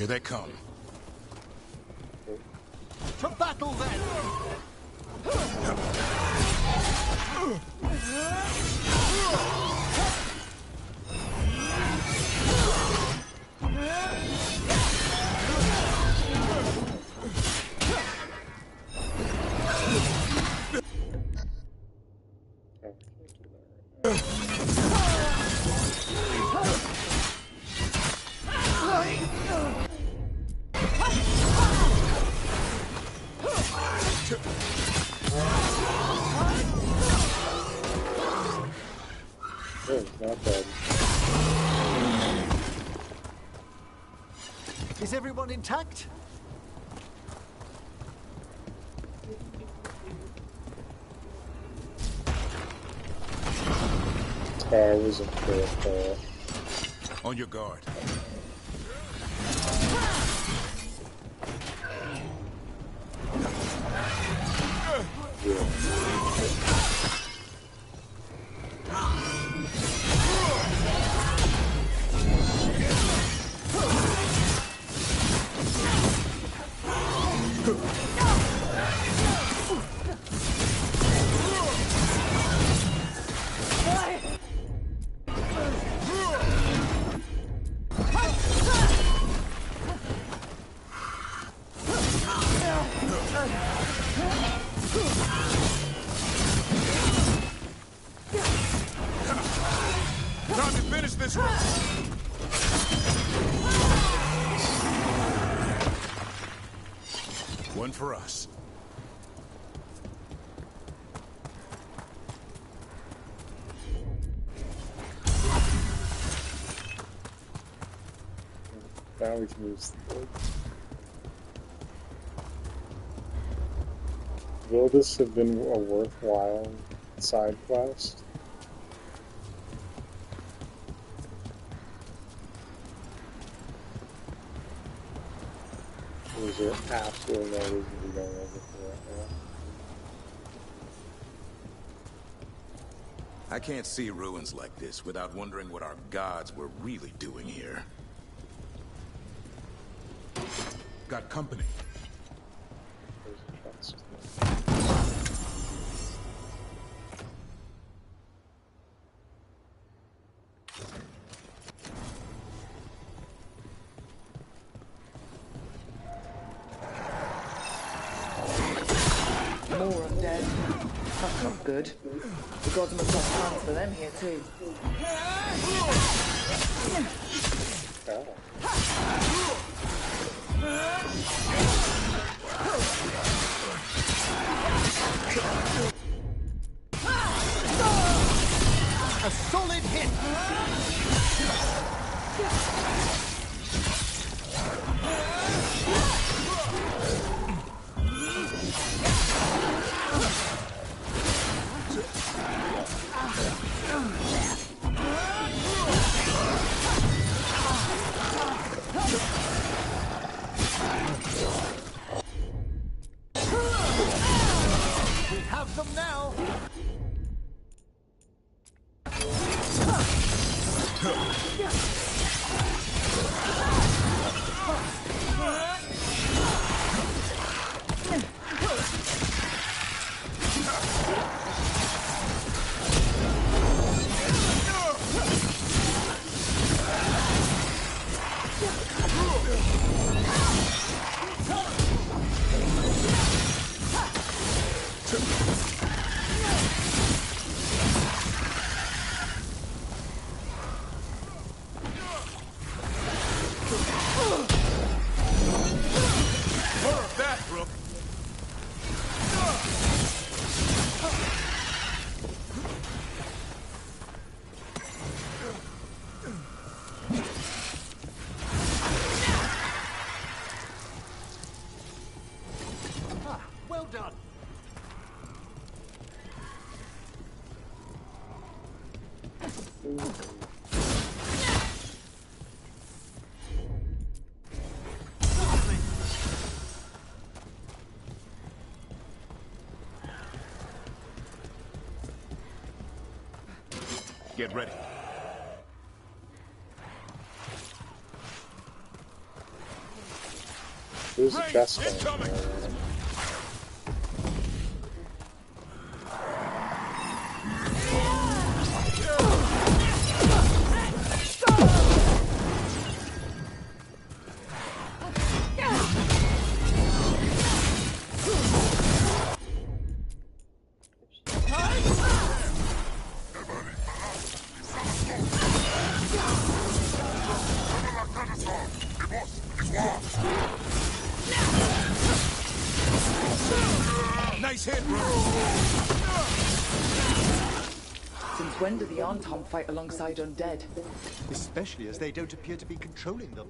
here they come. To battle then! Not bad. Is everyone intact? I wasn't sure if, On your guard. Time to finish this one. One for us. Now we can use the board. Will this have been a worthwhile side quest? Or is there absolutely no reason to be going over for right now? I can't see ruins like this without wondering what our gods were really doing here. Got company. There's a chest. More undead. That's not good. The gods must have plans for them here too. A solid hit! We have them now! Well done. Get ready. There's a chest down there. Nice hit, bro. Since when do the Antom fight alongside undead? Especially as they don't appear to be controlling them.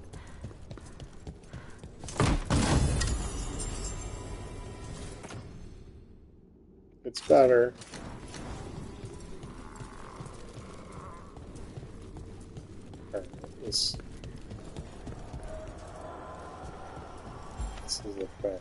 It's better. Alright, this is a thing.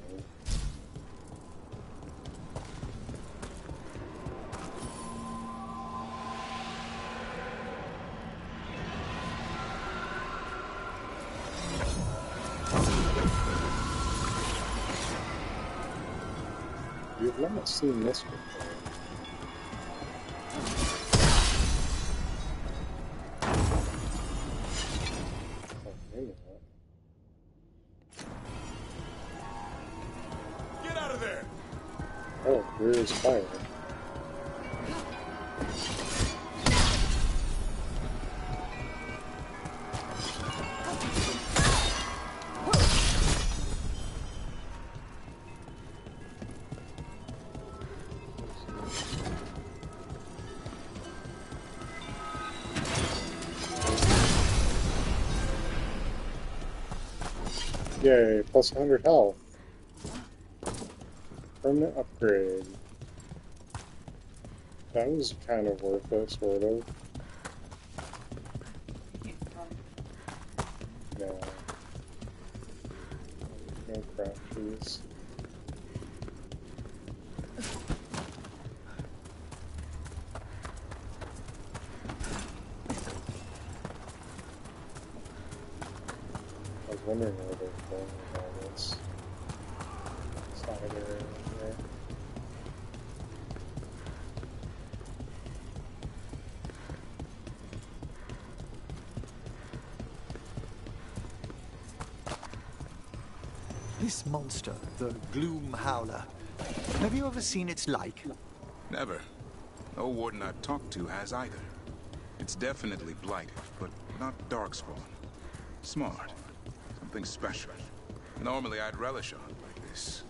You've not seen this before. Oh, maybe not. Get out of there! Oh, rear is fire. Yay, plus 100 health. Permanent upgrade. That was kind of worth it, sort of. No. No crap trees. I was wondering where they're going with all this. Side area there. This monster, the Gloom Howler, have you ever seen its like? Never. No warden I've talked to has either. It's definitely blighted, but not Darkspawn. Smart. Something special. Normally I'd relish on like this.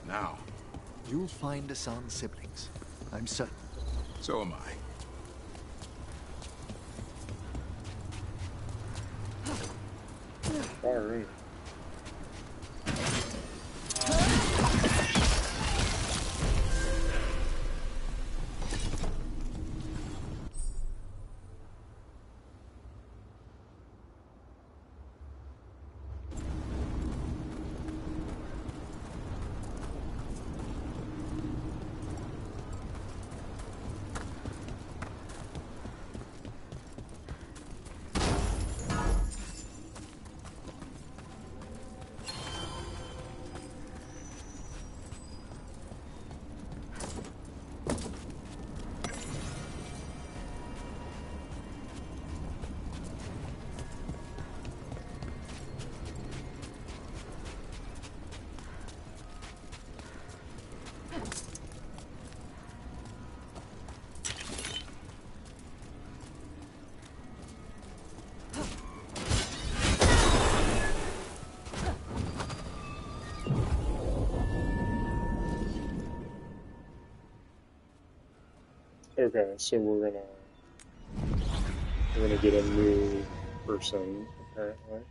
Now... You'll find Asan's siblings. I'm certain. So am I. Alright. Okay, so we're gonna get a new person, apparently.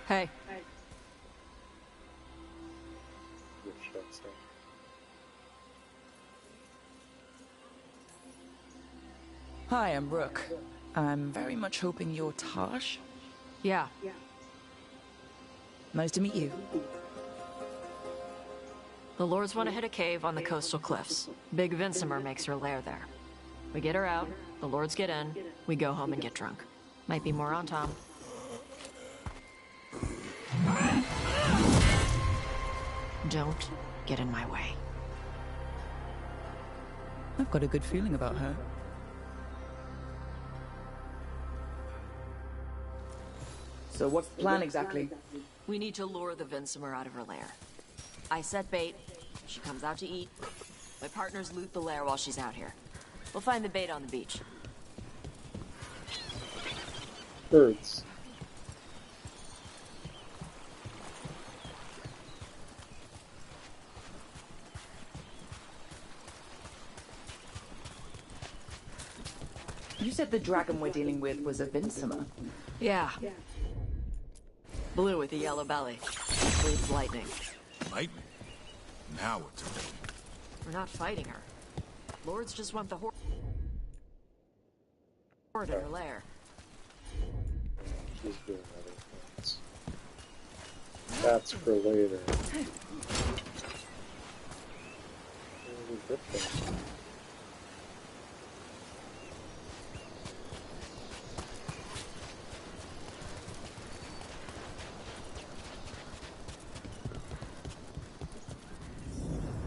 Hey. Hi, I'm Rook. I'm very much hoping you're Tosh. Yeah. Nice to meet you. The Lords want to hit a cave on the coastal cliffs. Big Vinsimer makes her lair there. We get her out, the Lords get in, we go home and get drunk. Might be more on Tom. Don't get in my way. I've got a good feeling about her. So what's the plan exactly? We need to lure the Vinsimer out of her lair. I set bait, she comes out to eat. My partners loot the lair while she's out here. We'll find the bait on the beach. Birds. You said the dragon we're dealing with was a Vinsimer. Yeah. Blue with a yellow belly. Breathes lightning. Lightning? Now what's it? We're not fighting her. Lords just want the horde in her lair. She's doing other things. That's for later.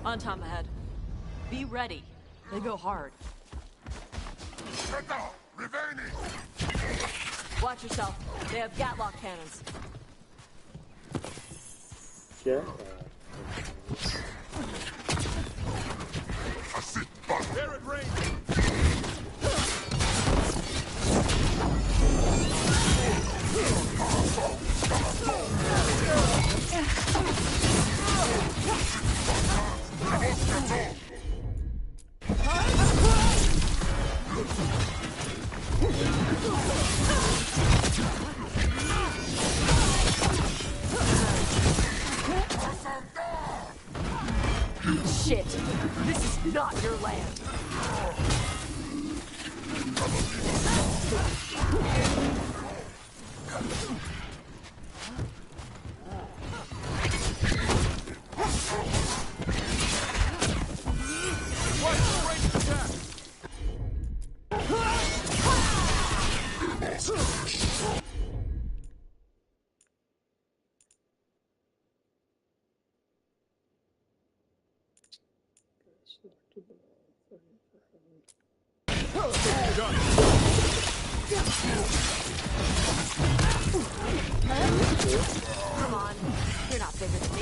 On Tom ahead. Be ready. They go hard. Watch yourself. They have Gatlock cannons. Yeah. They're at range. Shit! This is not your land! Come on, you're not bigger than me.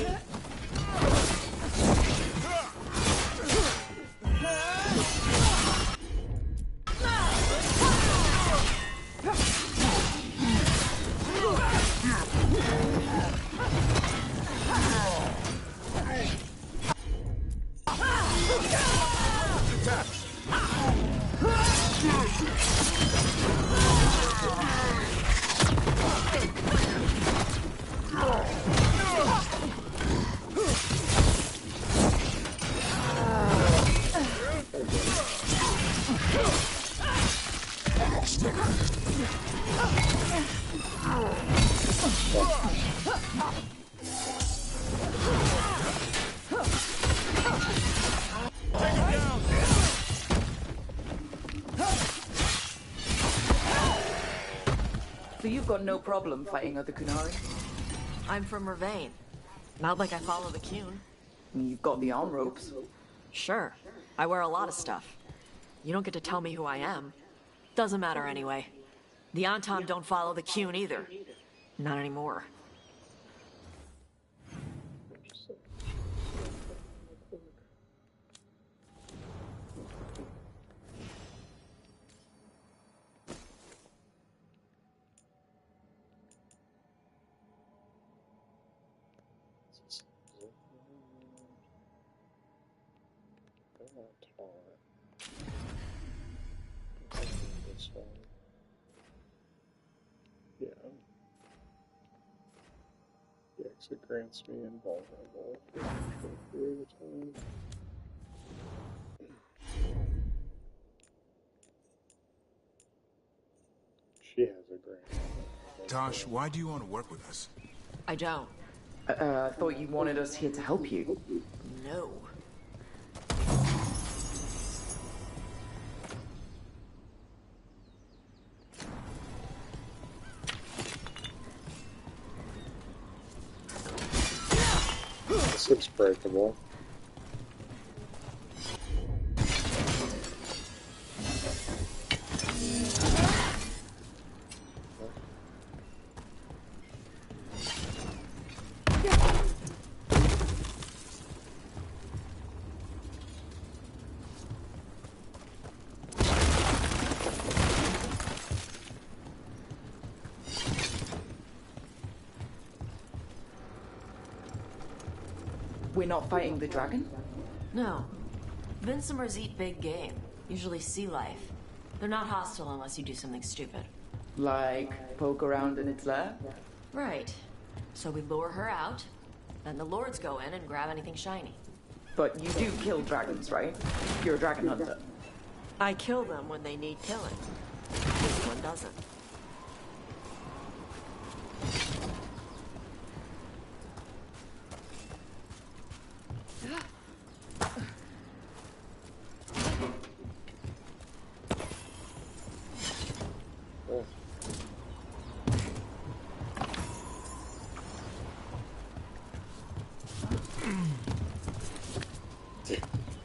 So you've got no problem fighting other Qunari? I'm from Ravain. Not like I follow the Qun. You've got the arm ropes. Sure. I wear a lot of stuff. You don't get to tell me who I am. Doesn't matter anyway. The Anton don't follow the Qun either. Not anymore. Yeah. The exit grants me invulnerable for a short period of time. She has a grant. Tosh, why do you want to work with us? I don't. I thought you wanted us here to help you. No. This looks breakable. We're not fighting the dragon? No. Vincimers eat big game. Usually sea life. They're not hostile unless you do something stupid. Like poke around in its lair? Right. So we lure her out, then the lords go in and grab anything shiny. But you do kill dragons, right? You're a dragon hunter. I kill them when they need killing. This one doesn't.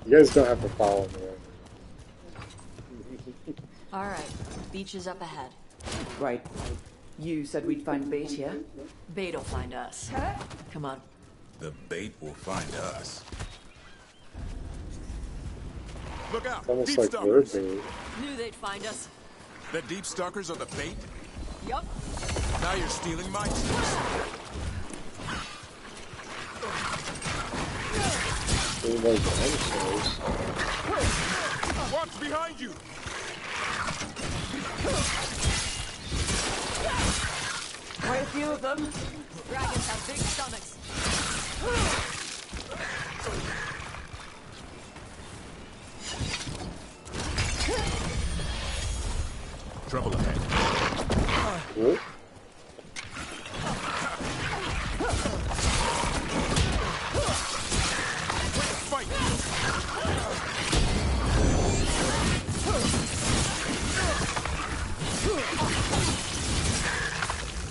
You guys don't have to follow me. Alright, beach is up ahead. Right. You said we'd find bait here? Bait'll find us. Come on. The bait will find us. Look out! It's almost Deep like stalkers! bird. Knew they'd find us. The deep stalkers are the bait? Yup. Now you're stealing my tips. They're like dinosaurs. Watch behind you! Quite a few of them. Dragons have big stomachs. Trouble ahead. What? Fight!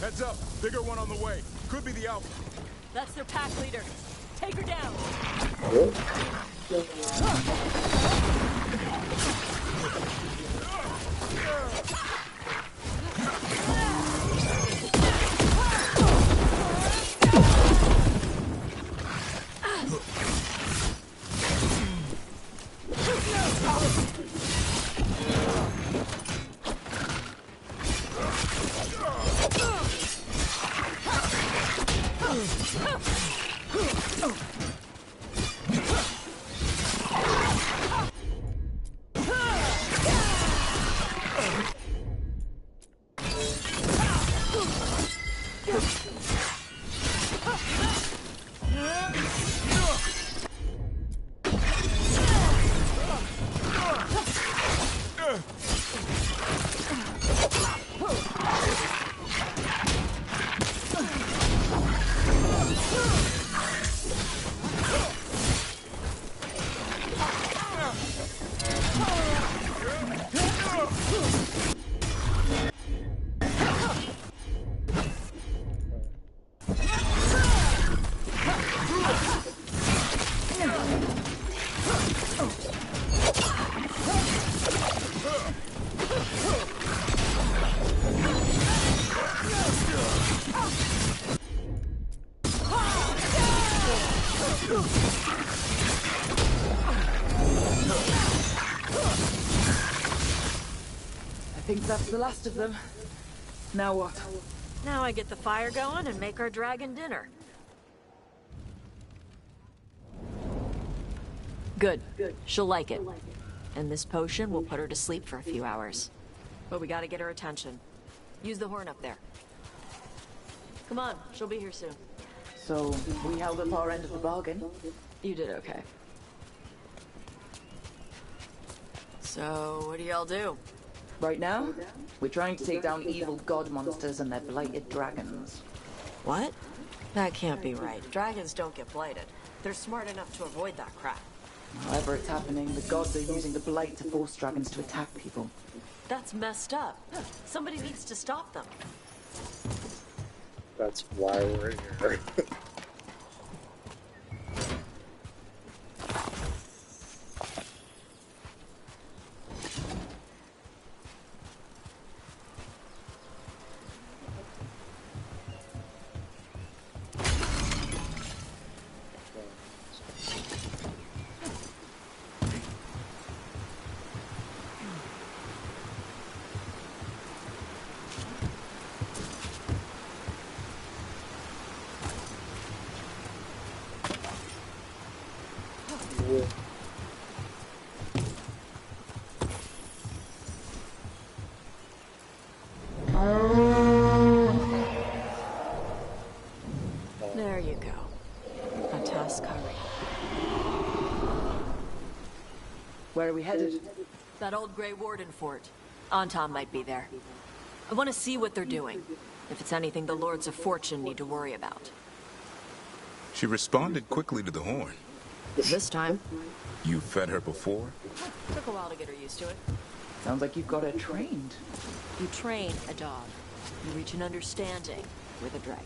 Heads up! Bigger one on the way. Could be the Alpha. That's their pack leader. Take her down. I think that's the last of them. Now what? Now I get the fire going and make our dragon dinner. Good. She'll like it. And this potion will put her to sleep for a few hours. But we gotta get her attention. Use the horn up there. Come on, she'll be here soon. So, we held up our end of the bargain. You did okay. So, what do y'all do? Right now, we're trying to take down evil god monsters and their blighted dragons. What? That can't be right. Dragons don't get blighted. They're smart enough to avoid that crap. However it's happening, the gods are using the blight to force dragons to attack people. That's messed up. Somebody needs to stop them. That's why we're here. There you go. A Tuskari. Where are we headed? That old Grey Warden fort. Anton might be there. I want to see what they're doing. If it's anything the Lords of Fortune need to worry about. She responded quickly to the horn. This time. You fed her before? Took a while to get her used to it. Sounds like you've got her trained. You train a dog. You reach an understanding with a dragon.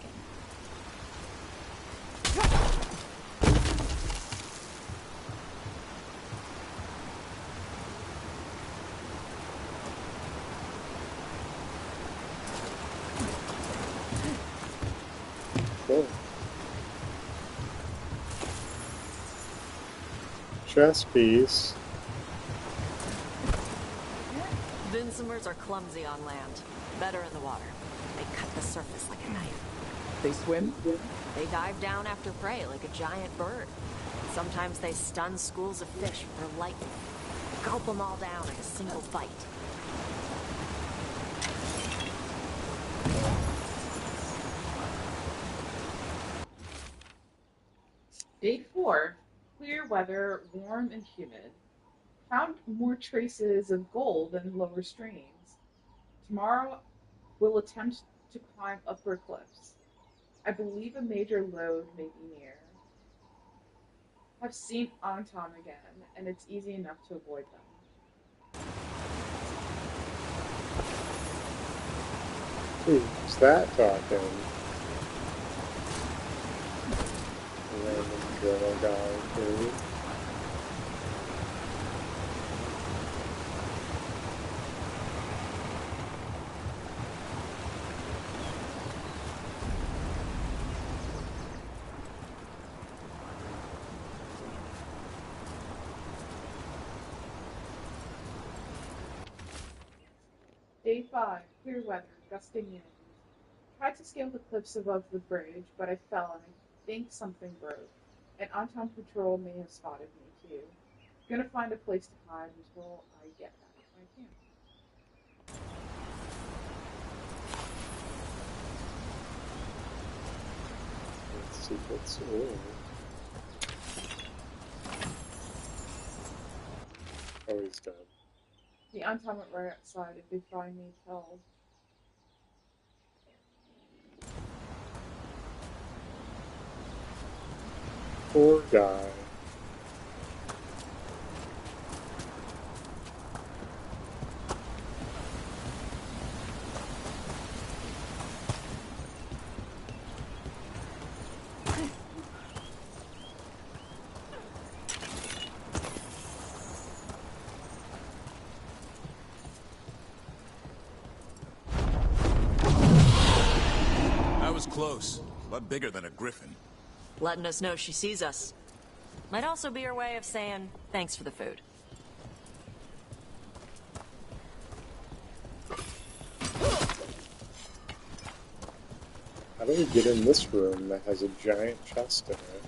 chess piece. Vincimers are clumsy on land, better in the water. They cut the surface like a knife. They swim? They dive down after prey like a giant bird. Sometimes they stun schools of fish with their lightning. Gulp them all down in a single bite. Day 4. Clear weather, warm and humid. Found more traces of gold in lower streams. Tomorrow we'll attempt to climb upper cliffs. I believe a major load may be near. I've seen Anton again, and it's easy enough to avoid them. Who's that talking? Random journal guy, too. Day 5. Clear weather, gusting winds. Tried to scale the cliffs above the bridge, but I fell and I think something broke. And Anton Patrol may have spotted me too. Gonna find a place to hide until I get back to my camp. Let's see what's in. Oh, he's dead. The Anton went right outside. If they find me, tell. Poor guy. That was close. A lot bigger than a griffin. Letting us know she sees us. Might also be her way of saying thanks for the food. How do we get in this room that has a giant chest in it?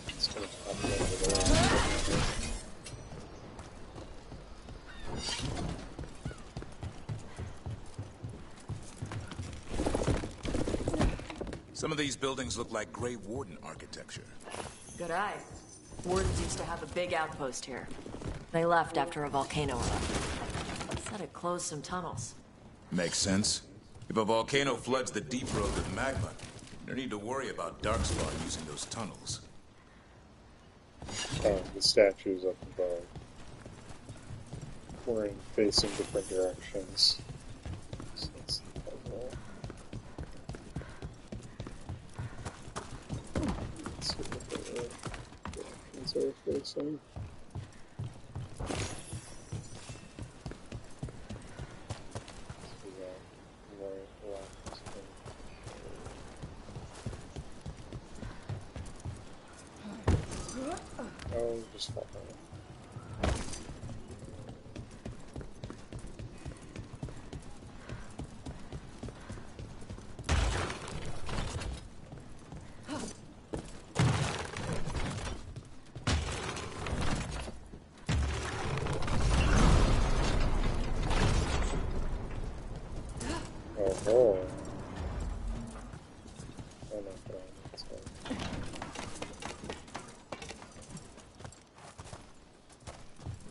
It's gonna pop over there. Some of these buildings look like Grey Warden architecture. Good eye. Wardens used to have a big outpost here. They left after a volcano erupted. Said it closed some tunnels. Makes sense. If a volcano floods the deep road with magma, no need to worry about Darkspawn using those tunnels. Oh, the statue's up above. We're facing different directions. So that's the puzzle. Let's see what the directions are facing. So we got right, left, and oh, just fall down. Oh, oh no, that's fine.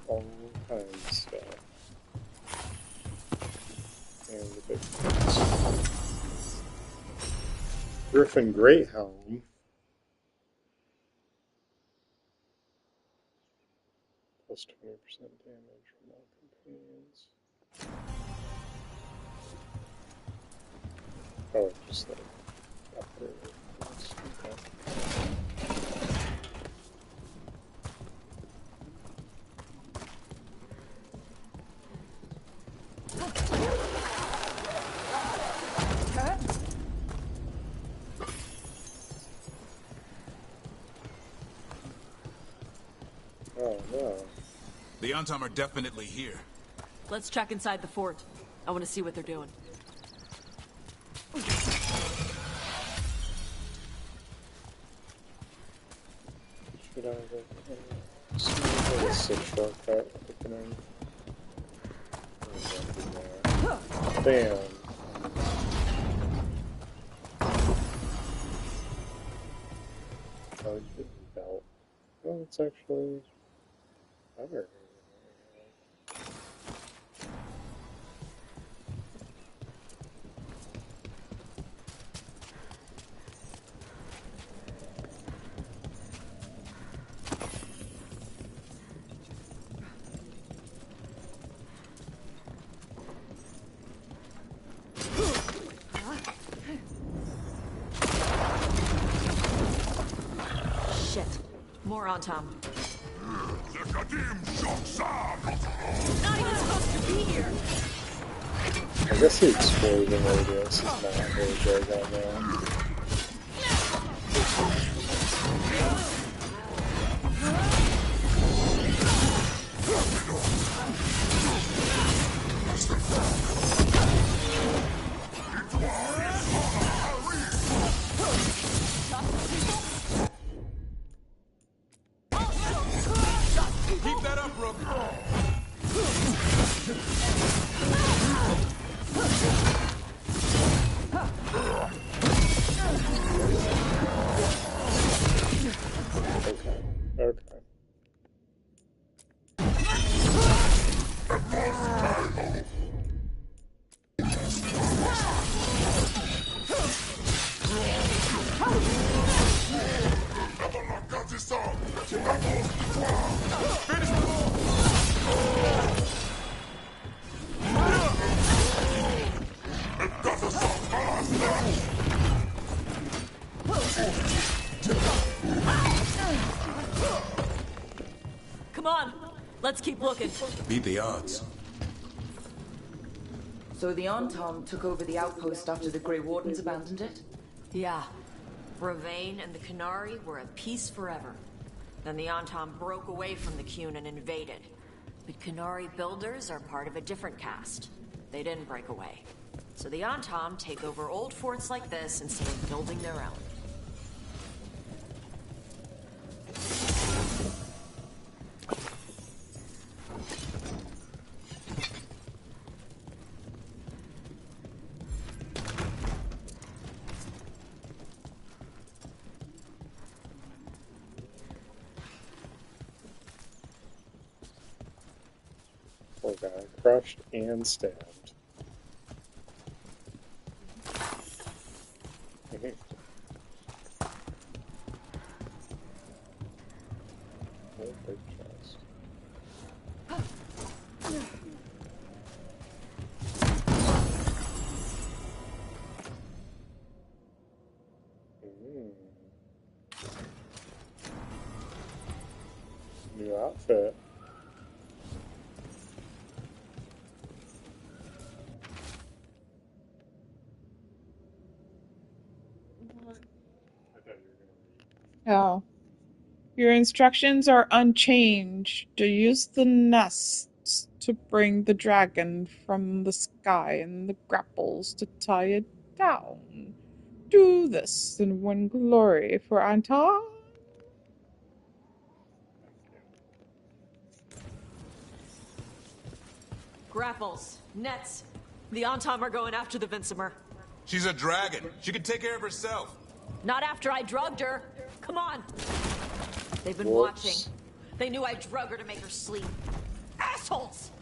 All kinds of stuff. And the big things. Griffin Greathelm. Plus 20% damage from all companions. Oh, just like upgrade it. Okay. Oh no. The Antom are definitely here. Let's check inside the fort. I want to see what they're doing. Should I go? It's a shortcut opening. Bam. Oh, belt. Oh, it's actually better. Shit. More on Tom. Not even supposed to be here. I guess the explosion radius is not really big right now. Keep that up, Rook. Okay. Come on, let's keep looking. Beat the odds. So the Antom took over the outpost after the Grey Wardens abandoned it? Yeah. Ravane and the Qunari were at peace forever. Then the Antom broke away from the Qun and invaded. But Qunari builders are part of a different caste. They didn't break away. So the Antom take over old forts like this instead of building their own. Poor guy. Crushed and stabbed. Oh, big chest. New outfit. Oh. Your instructions are unchanged. To use the nests to bring the dragon from the sky and the grapples to tie it down. Do this and win glory for Anton. Grapples, nets. The Antom are going after the Vinsimer. She's a dragon. She can take care of herself. Not after I drugged her. Come on. They've been Whoops. watching. They knew I drug her to make her sleep. Assholes!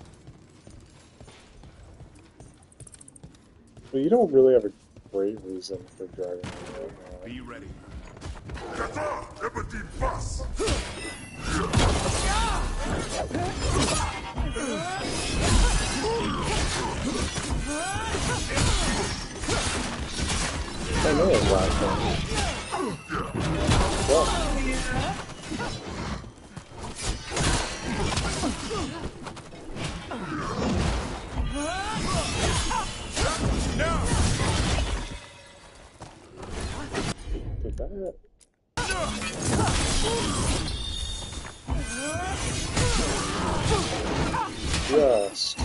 Well, you don't really have a great reason for dragging her right now. Be ready. I know it's last one. Well, did that? Yes.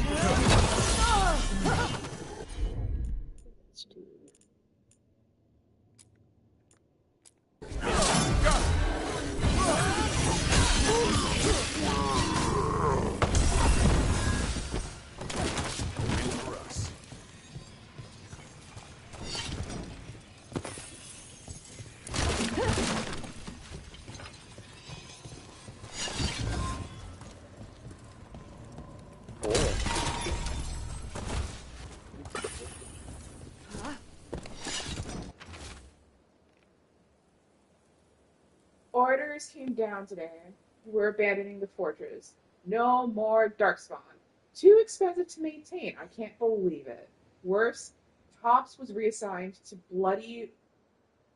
Orders came down today. We're abandoning the fortress. No more Darkspawn. Too expensive to maintain. I can't believe it. Worse, Tops was reassigned to bloody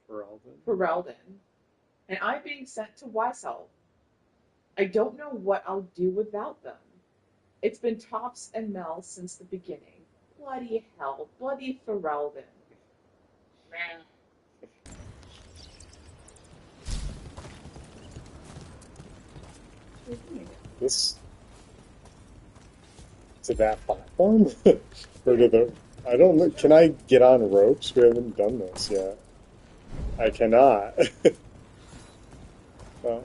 Ferelden. And I'm being sent to Weishaupt. I don't know what I'll do without them. It's been Tops and Mel since the beginning. Bloody hell. Bloody Ferelden. Man. This to that platform? Or to the I don't know, can I get on ropes? We haven't done this yet. I cannot. Well,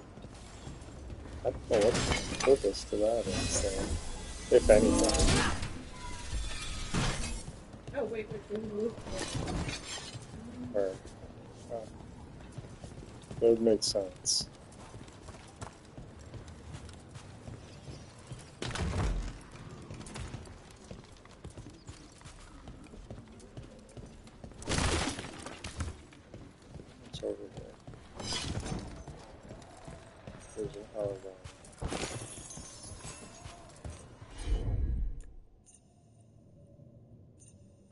I don't know what the purpose to that is, so, if anything. Oh, wait. Or, that would make sense. What's over here? There's an L line.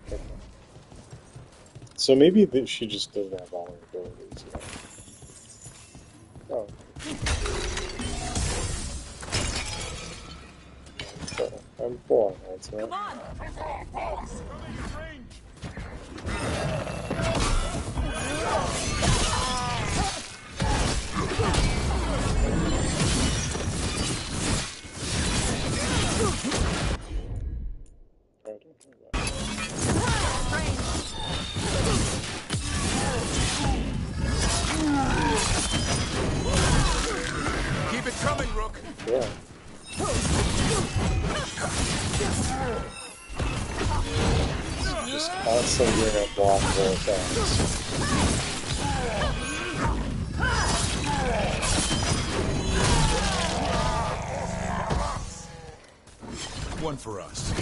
Okay. So maybe she just doesn't have all her abilities yet. Oh. So, I'm full on heads, right? Come on! Keep it coming, Rook. Yeah. Just constantly getting a blockable attacks. One for us.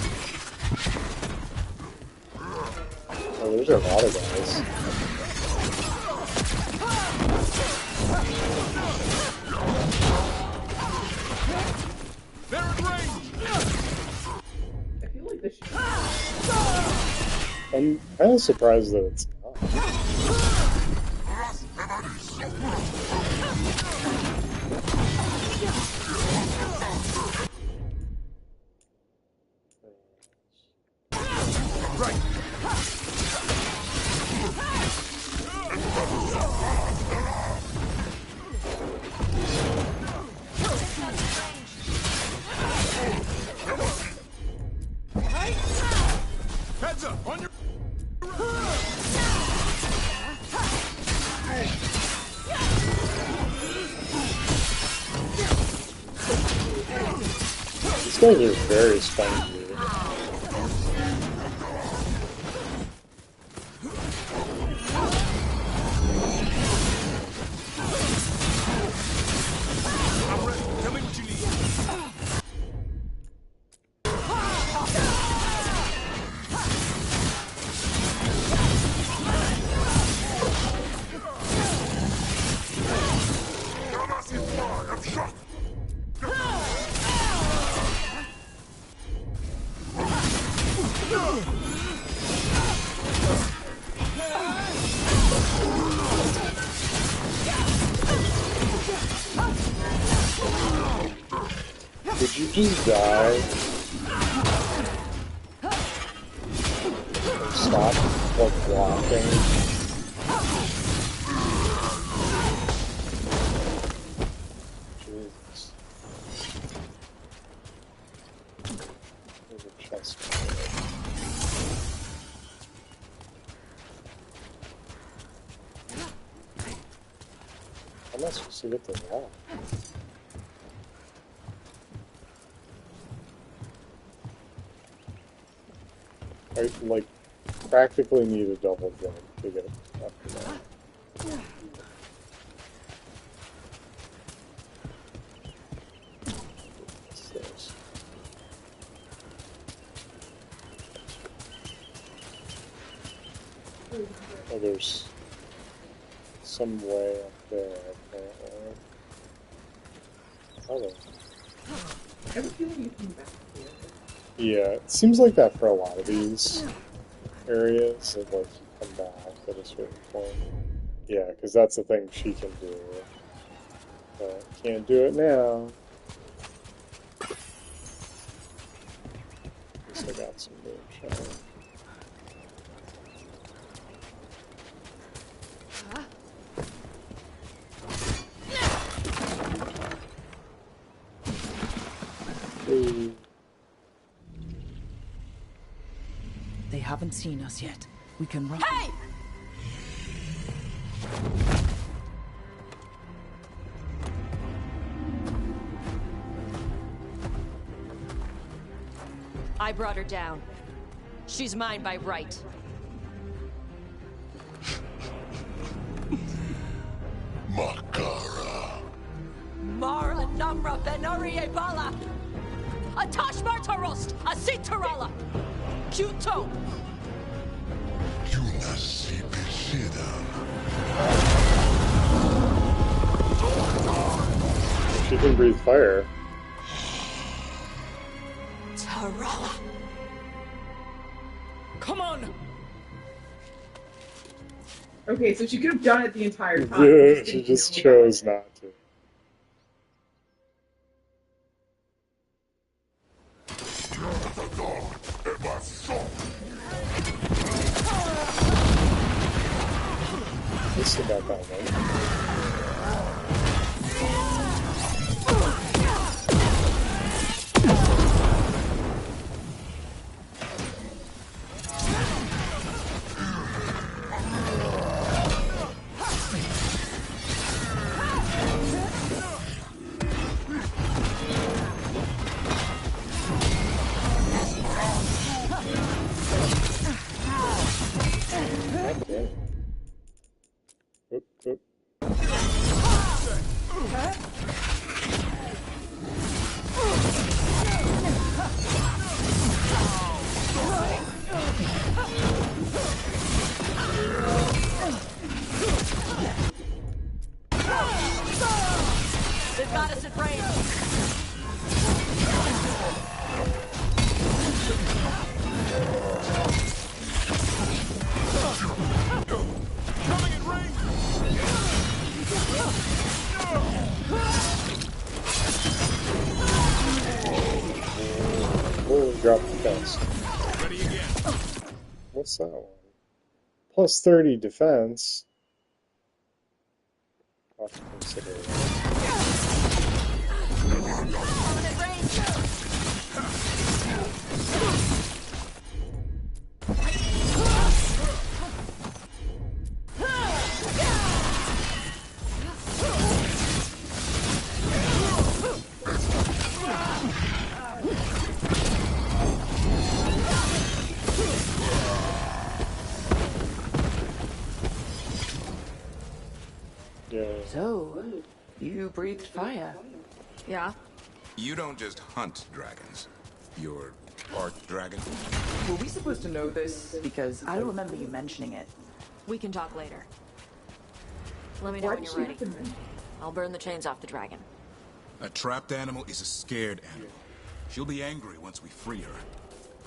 Oh, there's a lot of guys. They're in range. I feel like this should... I'm kind of surprised that it's not. Right. Heads up, on your... These guys are very spiky. I'm ready. Tell me what you need. Did you just die? And stop, like, blocking? Jesus. I'm not supposed to get the wall. I, like, practically need a double jump to get it up to that. What's this? Oh, there's some way up there, apparently. Oh, I have a feeling you can back here. yeah, it seems like that for a lot of these areas, that like you come back at a certain point. Yeah, because that's the thing she can do. But can't do it now. At least I got some moonshine. Ooh. They haven't seen us yet. We can run. Hey! I brought her down. She's mine by right. Makara. Mara Namra Benarie Bala! Atash Martarost! Asitarala! Kuto! She can breathe fire. Tarala! Come on! Okay, so she could have done it the entire time. Yeah, she just chose not to. This is about that one. Okay. Oop, oop. They've got us at range! Coming in range! Oh, drop defense. Ready again. What's that one? Plus 30 defense. I'll have to consider that. Yeah. So, you breathed fire. Yeah? You don't just hunt dragons. You're part dragon. Were we supposed to know this? Because I don't remember you mentioning it. We can talk later. Let me know when you're ready. I'll burn the chains off the dragon. A trapped animal is a scared animal. She'll be angry once we free her.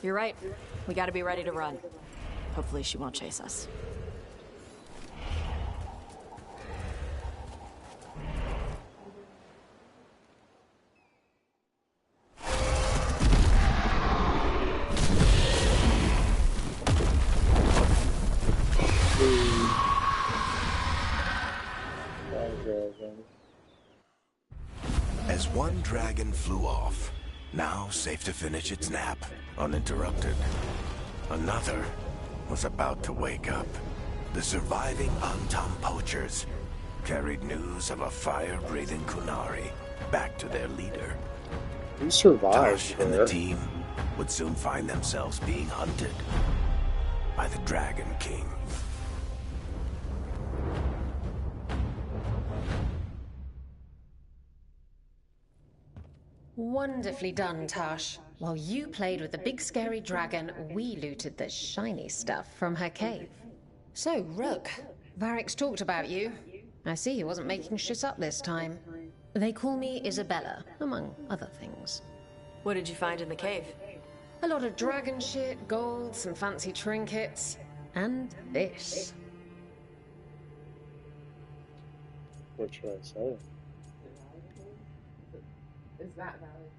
You're right. We gotta be ready to run. Hopefully she won't chase us. As one dragon flew off, now safe to finish its nap, uninterrupted, another was about to wake up. The surviving Antam poachers, carried news of a fire-breathing Qunari back to their leader. Who survived Tosh and the team would soon find themselves being hunted by the Dragon King. Wonderfully done, Tosh. While you played with the big scary dragon, we looted the shiny stuff from her cave. So, Rook, Varric's talked about you. I see he wasn't making shit up this time. They call me Isabella, among other things. What did you find in the cave? A lot of dragon shit, gold, some fancy trinkets, and this. What should I say? Is that valid?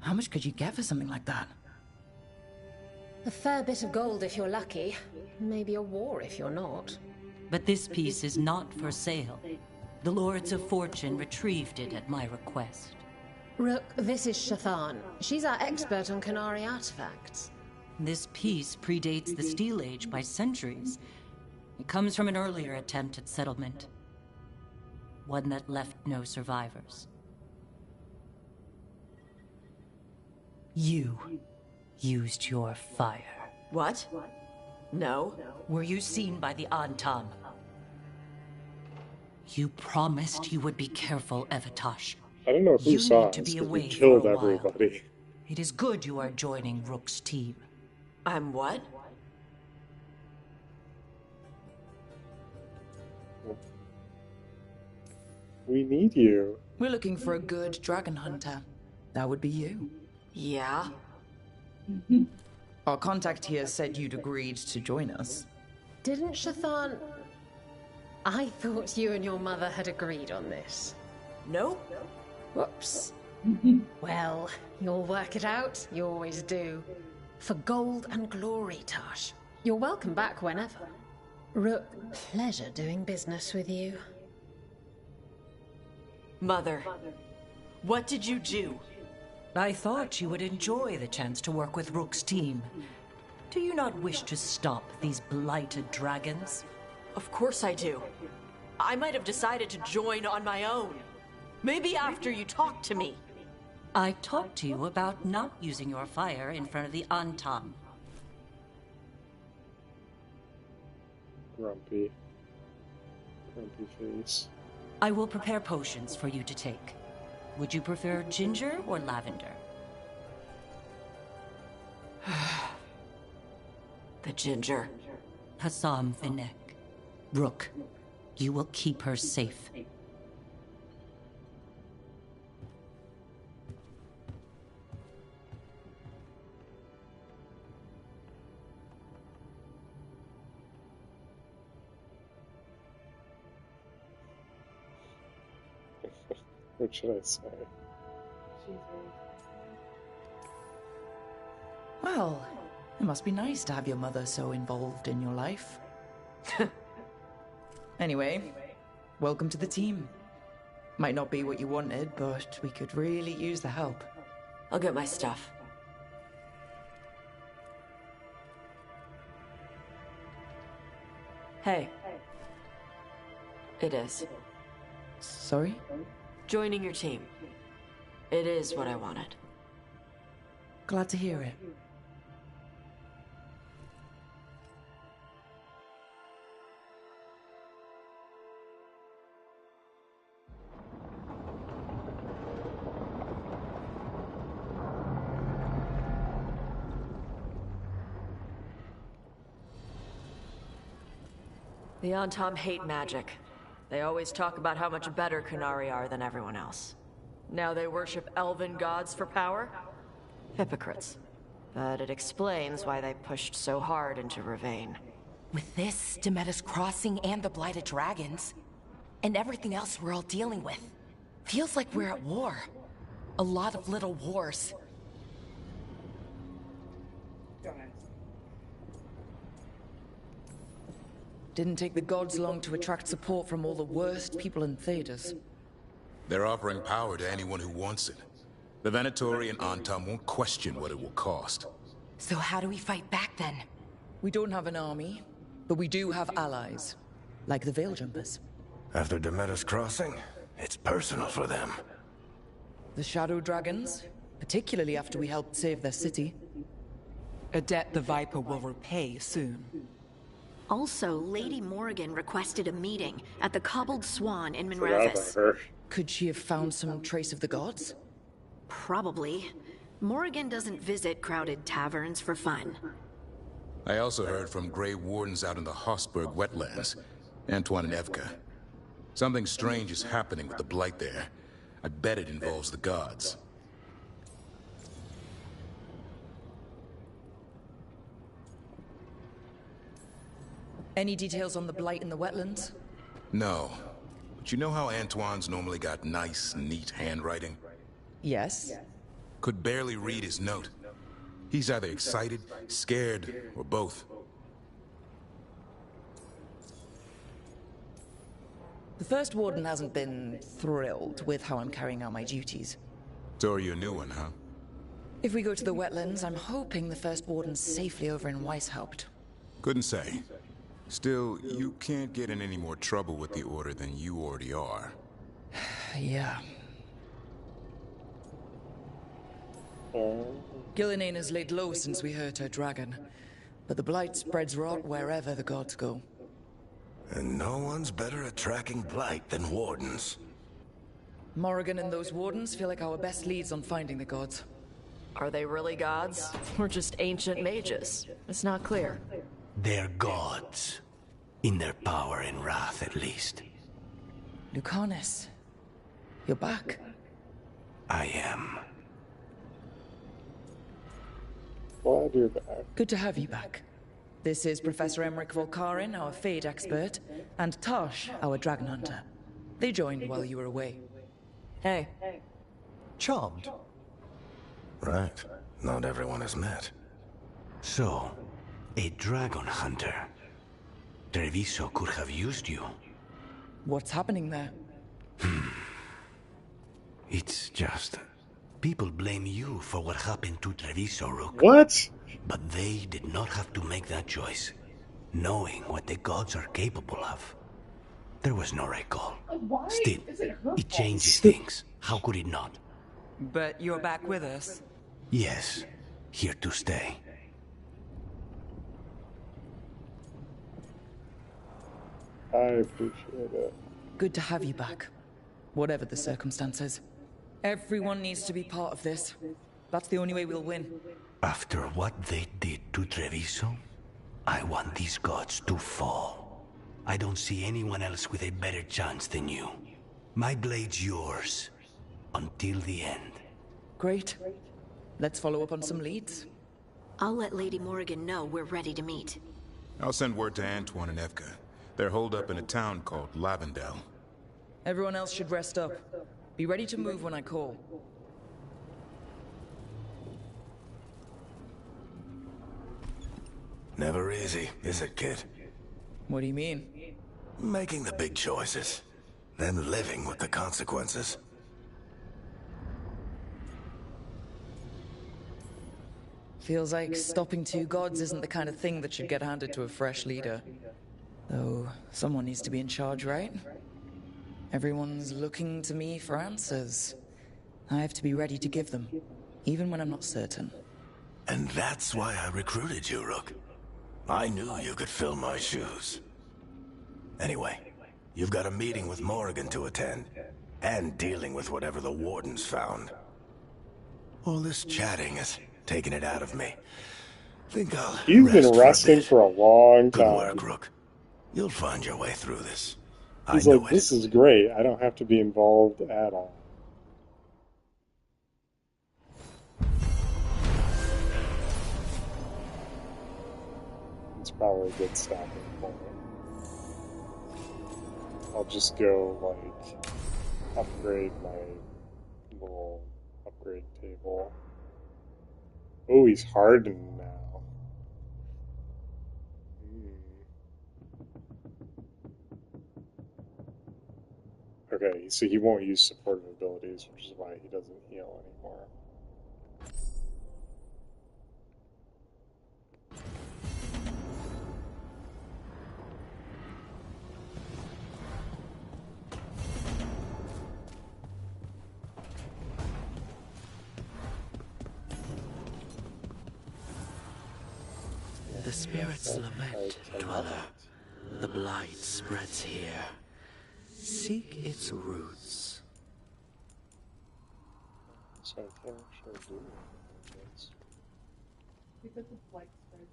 How much could you get for something like that? A fair bit of gold if you're lucky. Maybe a war if you're not. But this piece is not for sale. The Lords of Fortune retrieved it at my request. Rook, this is Shathan. She's our expert on Qunari artifacts. This piece predates the Steel Age by centuries. It comes from an earlier attempt at settlement. One that left no survivors. You used your fire. What? No. Were you seen by the Antam? You promised you would be careful, Evatosh. I don't know who You saw need to us, be but we away killed for a while. everybody. It is good you are joining Rook's team. I'm what? We need you. We're looking for a good dragon hunter. That would be you. Yeah? Our contact here said you'd agreed to join us. Didn't Shathan... I thought you and your mother had agreed on this. Nope. Whoops. Well, you'll work it out. You always do. For gold and glory, Tosh. You're welcome back whenever. Rook, pleasure doing business with you. Mother, what did you do? I thought you would enjoy the chance to work with Rook's team. Do you not wish to stop these blighted dragons? Of course I do. I might have decided to join on my own. Maybe after you talked to me. I talked to you about not using your fire in front of the Antam. Grumpy face. I will prepare potions for you to take. Would you prefer ginger or lavender? The ginger. Hassam Vinek. Rook, you will keep her safe. What should I say? Well, it must be nice to have your mother so involved in your life. Anyway, welcome to the team. Might not be what you wanted, but we could really use the help. I'll get my stuff. Hey. It is. Sorry? Joining your team. It is what I wanted. Glad to hear it. The Antam hate magic. They always talk about how much better Qunari are than everyone else. Now they worship elven gods for power? Hypocrites. But it explains why they pushed so hard into Rivain. With this, Demeter's Crossing and the Blighted Dragons, and everything else we're all dealing with, feels like we're at war. A lot of little wars. Didn't take the gods long to attract support from all the worst people in Thedas. They're offering power to anyone who wants it. The Venatori and Antam won't question what it will cost. So how do we fight back then? We don't have an army, but we do have allies. Like the Veil Jumpers. After Demeter's crossing, it's personal for them. The Shadow Dragons? Particularly after we helped save their city. A debt the Viper will repay soon. Also, Lady Morrigan requested a meeting at the Cobbled Swan in Minrathous. Could she have found some trace of the gods? Probably. Morrigan doesn't visit crowded taverns for fun. I also heard from Grey Wardens out in the Hossberg wetlands, Antoine and Evka. Something strange is happening with the Blight there. I bet it involves the gods. Any details on the Blight in the wetlands? No. But you know how Antoine's normally got nice, neat handwriting? Yes. Could barely read his note. He's either excited, scared, or both. The First Warden hasn't been thrilled with how I'm carrying out my duties. So are you a new one, huh? If we go to the wetlands, I'm hoping the First Warden's safely over in Weishaupt. Couldn't say. Still, you can't get in any more trouble with the Order than you already are. Yeah. Gillinane has laid low since we hurt her dragon, but the Blight spreads rot wherever the gods go. And no one's better at tracking Blight than Wardens. Morrigan and those Wardens feel like our best leads on finding the gods. Are they really gods? Or just ancient mages? It's not clear. They're gods. In their power and wrath, at least. Lucanus, you're back. I am. Glad you're back. Good to have you back. This is Professor Emmerich Volkarin, our Fade expert, and Tosh, our Dragon Hunter. They joined while you were away. Hey. Charmed. Right. Not everyone has met. So, a Dragon Hunter. Treviso could have used you. What's happening there? It's just... people blame you for what happened to Treviso, Rook. What? But they did not have to make that choice, knowing what the gods are capable of. There was no recall. Still, it changes things. How could it not? But you're back with us. Yes, here to stay. I appreciate it. Good to have you back. Whatever the circumstances. Everyone needs to be part of this. That's the only way we'll win. After what they did to Treviso, I want these gods to fall. I don't see anyone else with a better chance than you. My blade's yours. Until the end. Great. Let's follow up on some leads. I'll let Lady Morrigan know we're ready to meet. I'll send word to Antoine and Evka. They're holed up in a town called Lavendel. Everyone else should rest up. Be ready to move when I call. Never easy, is it, kid? What do you mean? Making the big choices, then living with the consequences. Feels like stopping two gods isn't the kind of thing that should get handed to a fresh leader. Though, someone needs to be in charge, right? Everyone's looking to me for answers. I have to be ready to give them, even when I'm not certain. And that's why I recruited you, Rook. I knew you could fill my shoes. Anyway, you've got a meeting with Morrigan to attend, and dealing with whatever the Wardens found. All this chatting is taking it out of me. Think I'll You've been rest resting for a long time. Good work, Rook. You'll find your way through this. He's like, this is great. I don't have to be involved at all. It's probably a good stopping point. I'll just go, like, upgrade my little upgrade table. Oh, he's hardened now. Okay, so he won't use supportive abilities, which is why he doesn't heal anymore. The spirits lament, Dweller. The blight spreads here. Seek its roots. So I can't actually do this. Because the blight spreads.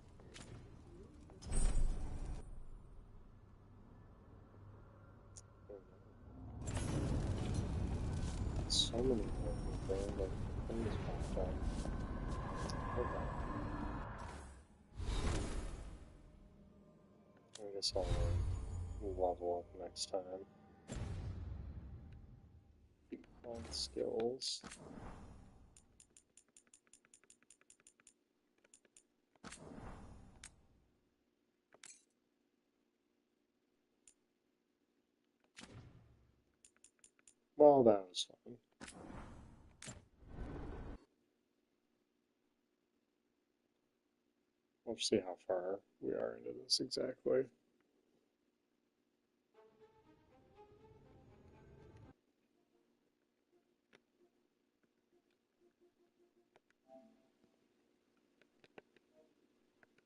So many random things popped up. Okay. I guess I'll level up next time. On skills. Well, that was fun. We'll see how far we are into this exactly.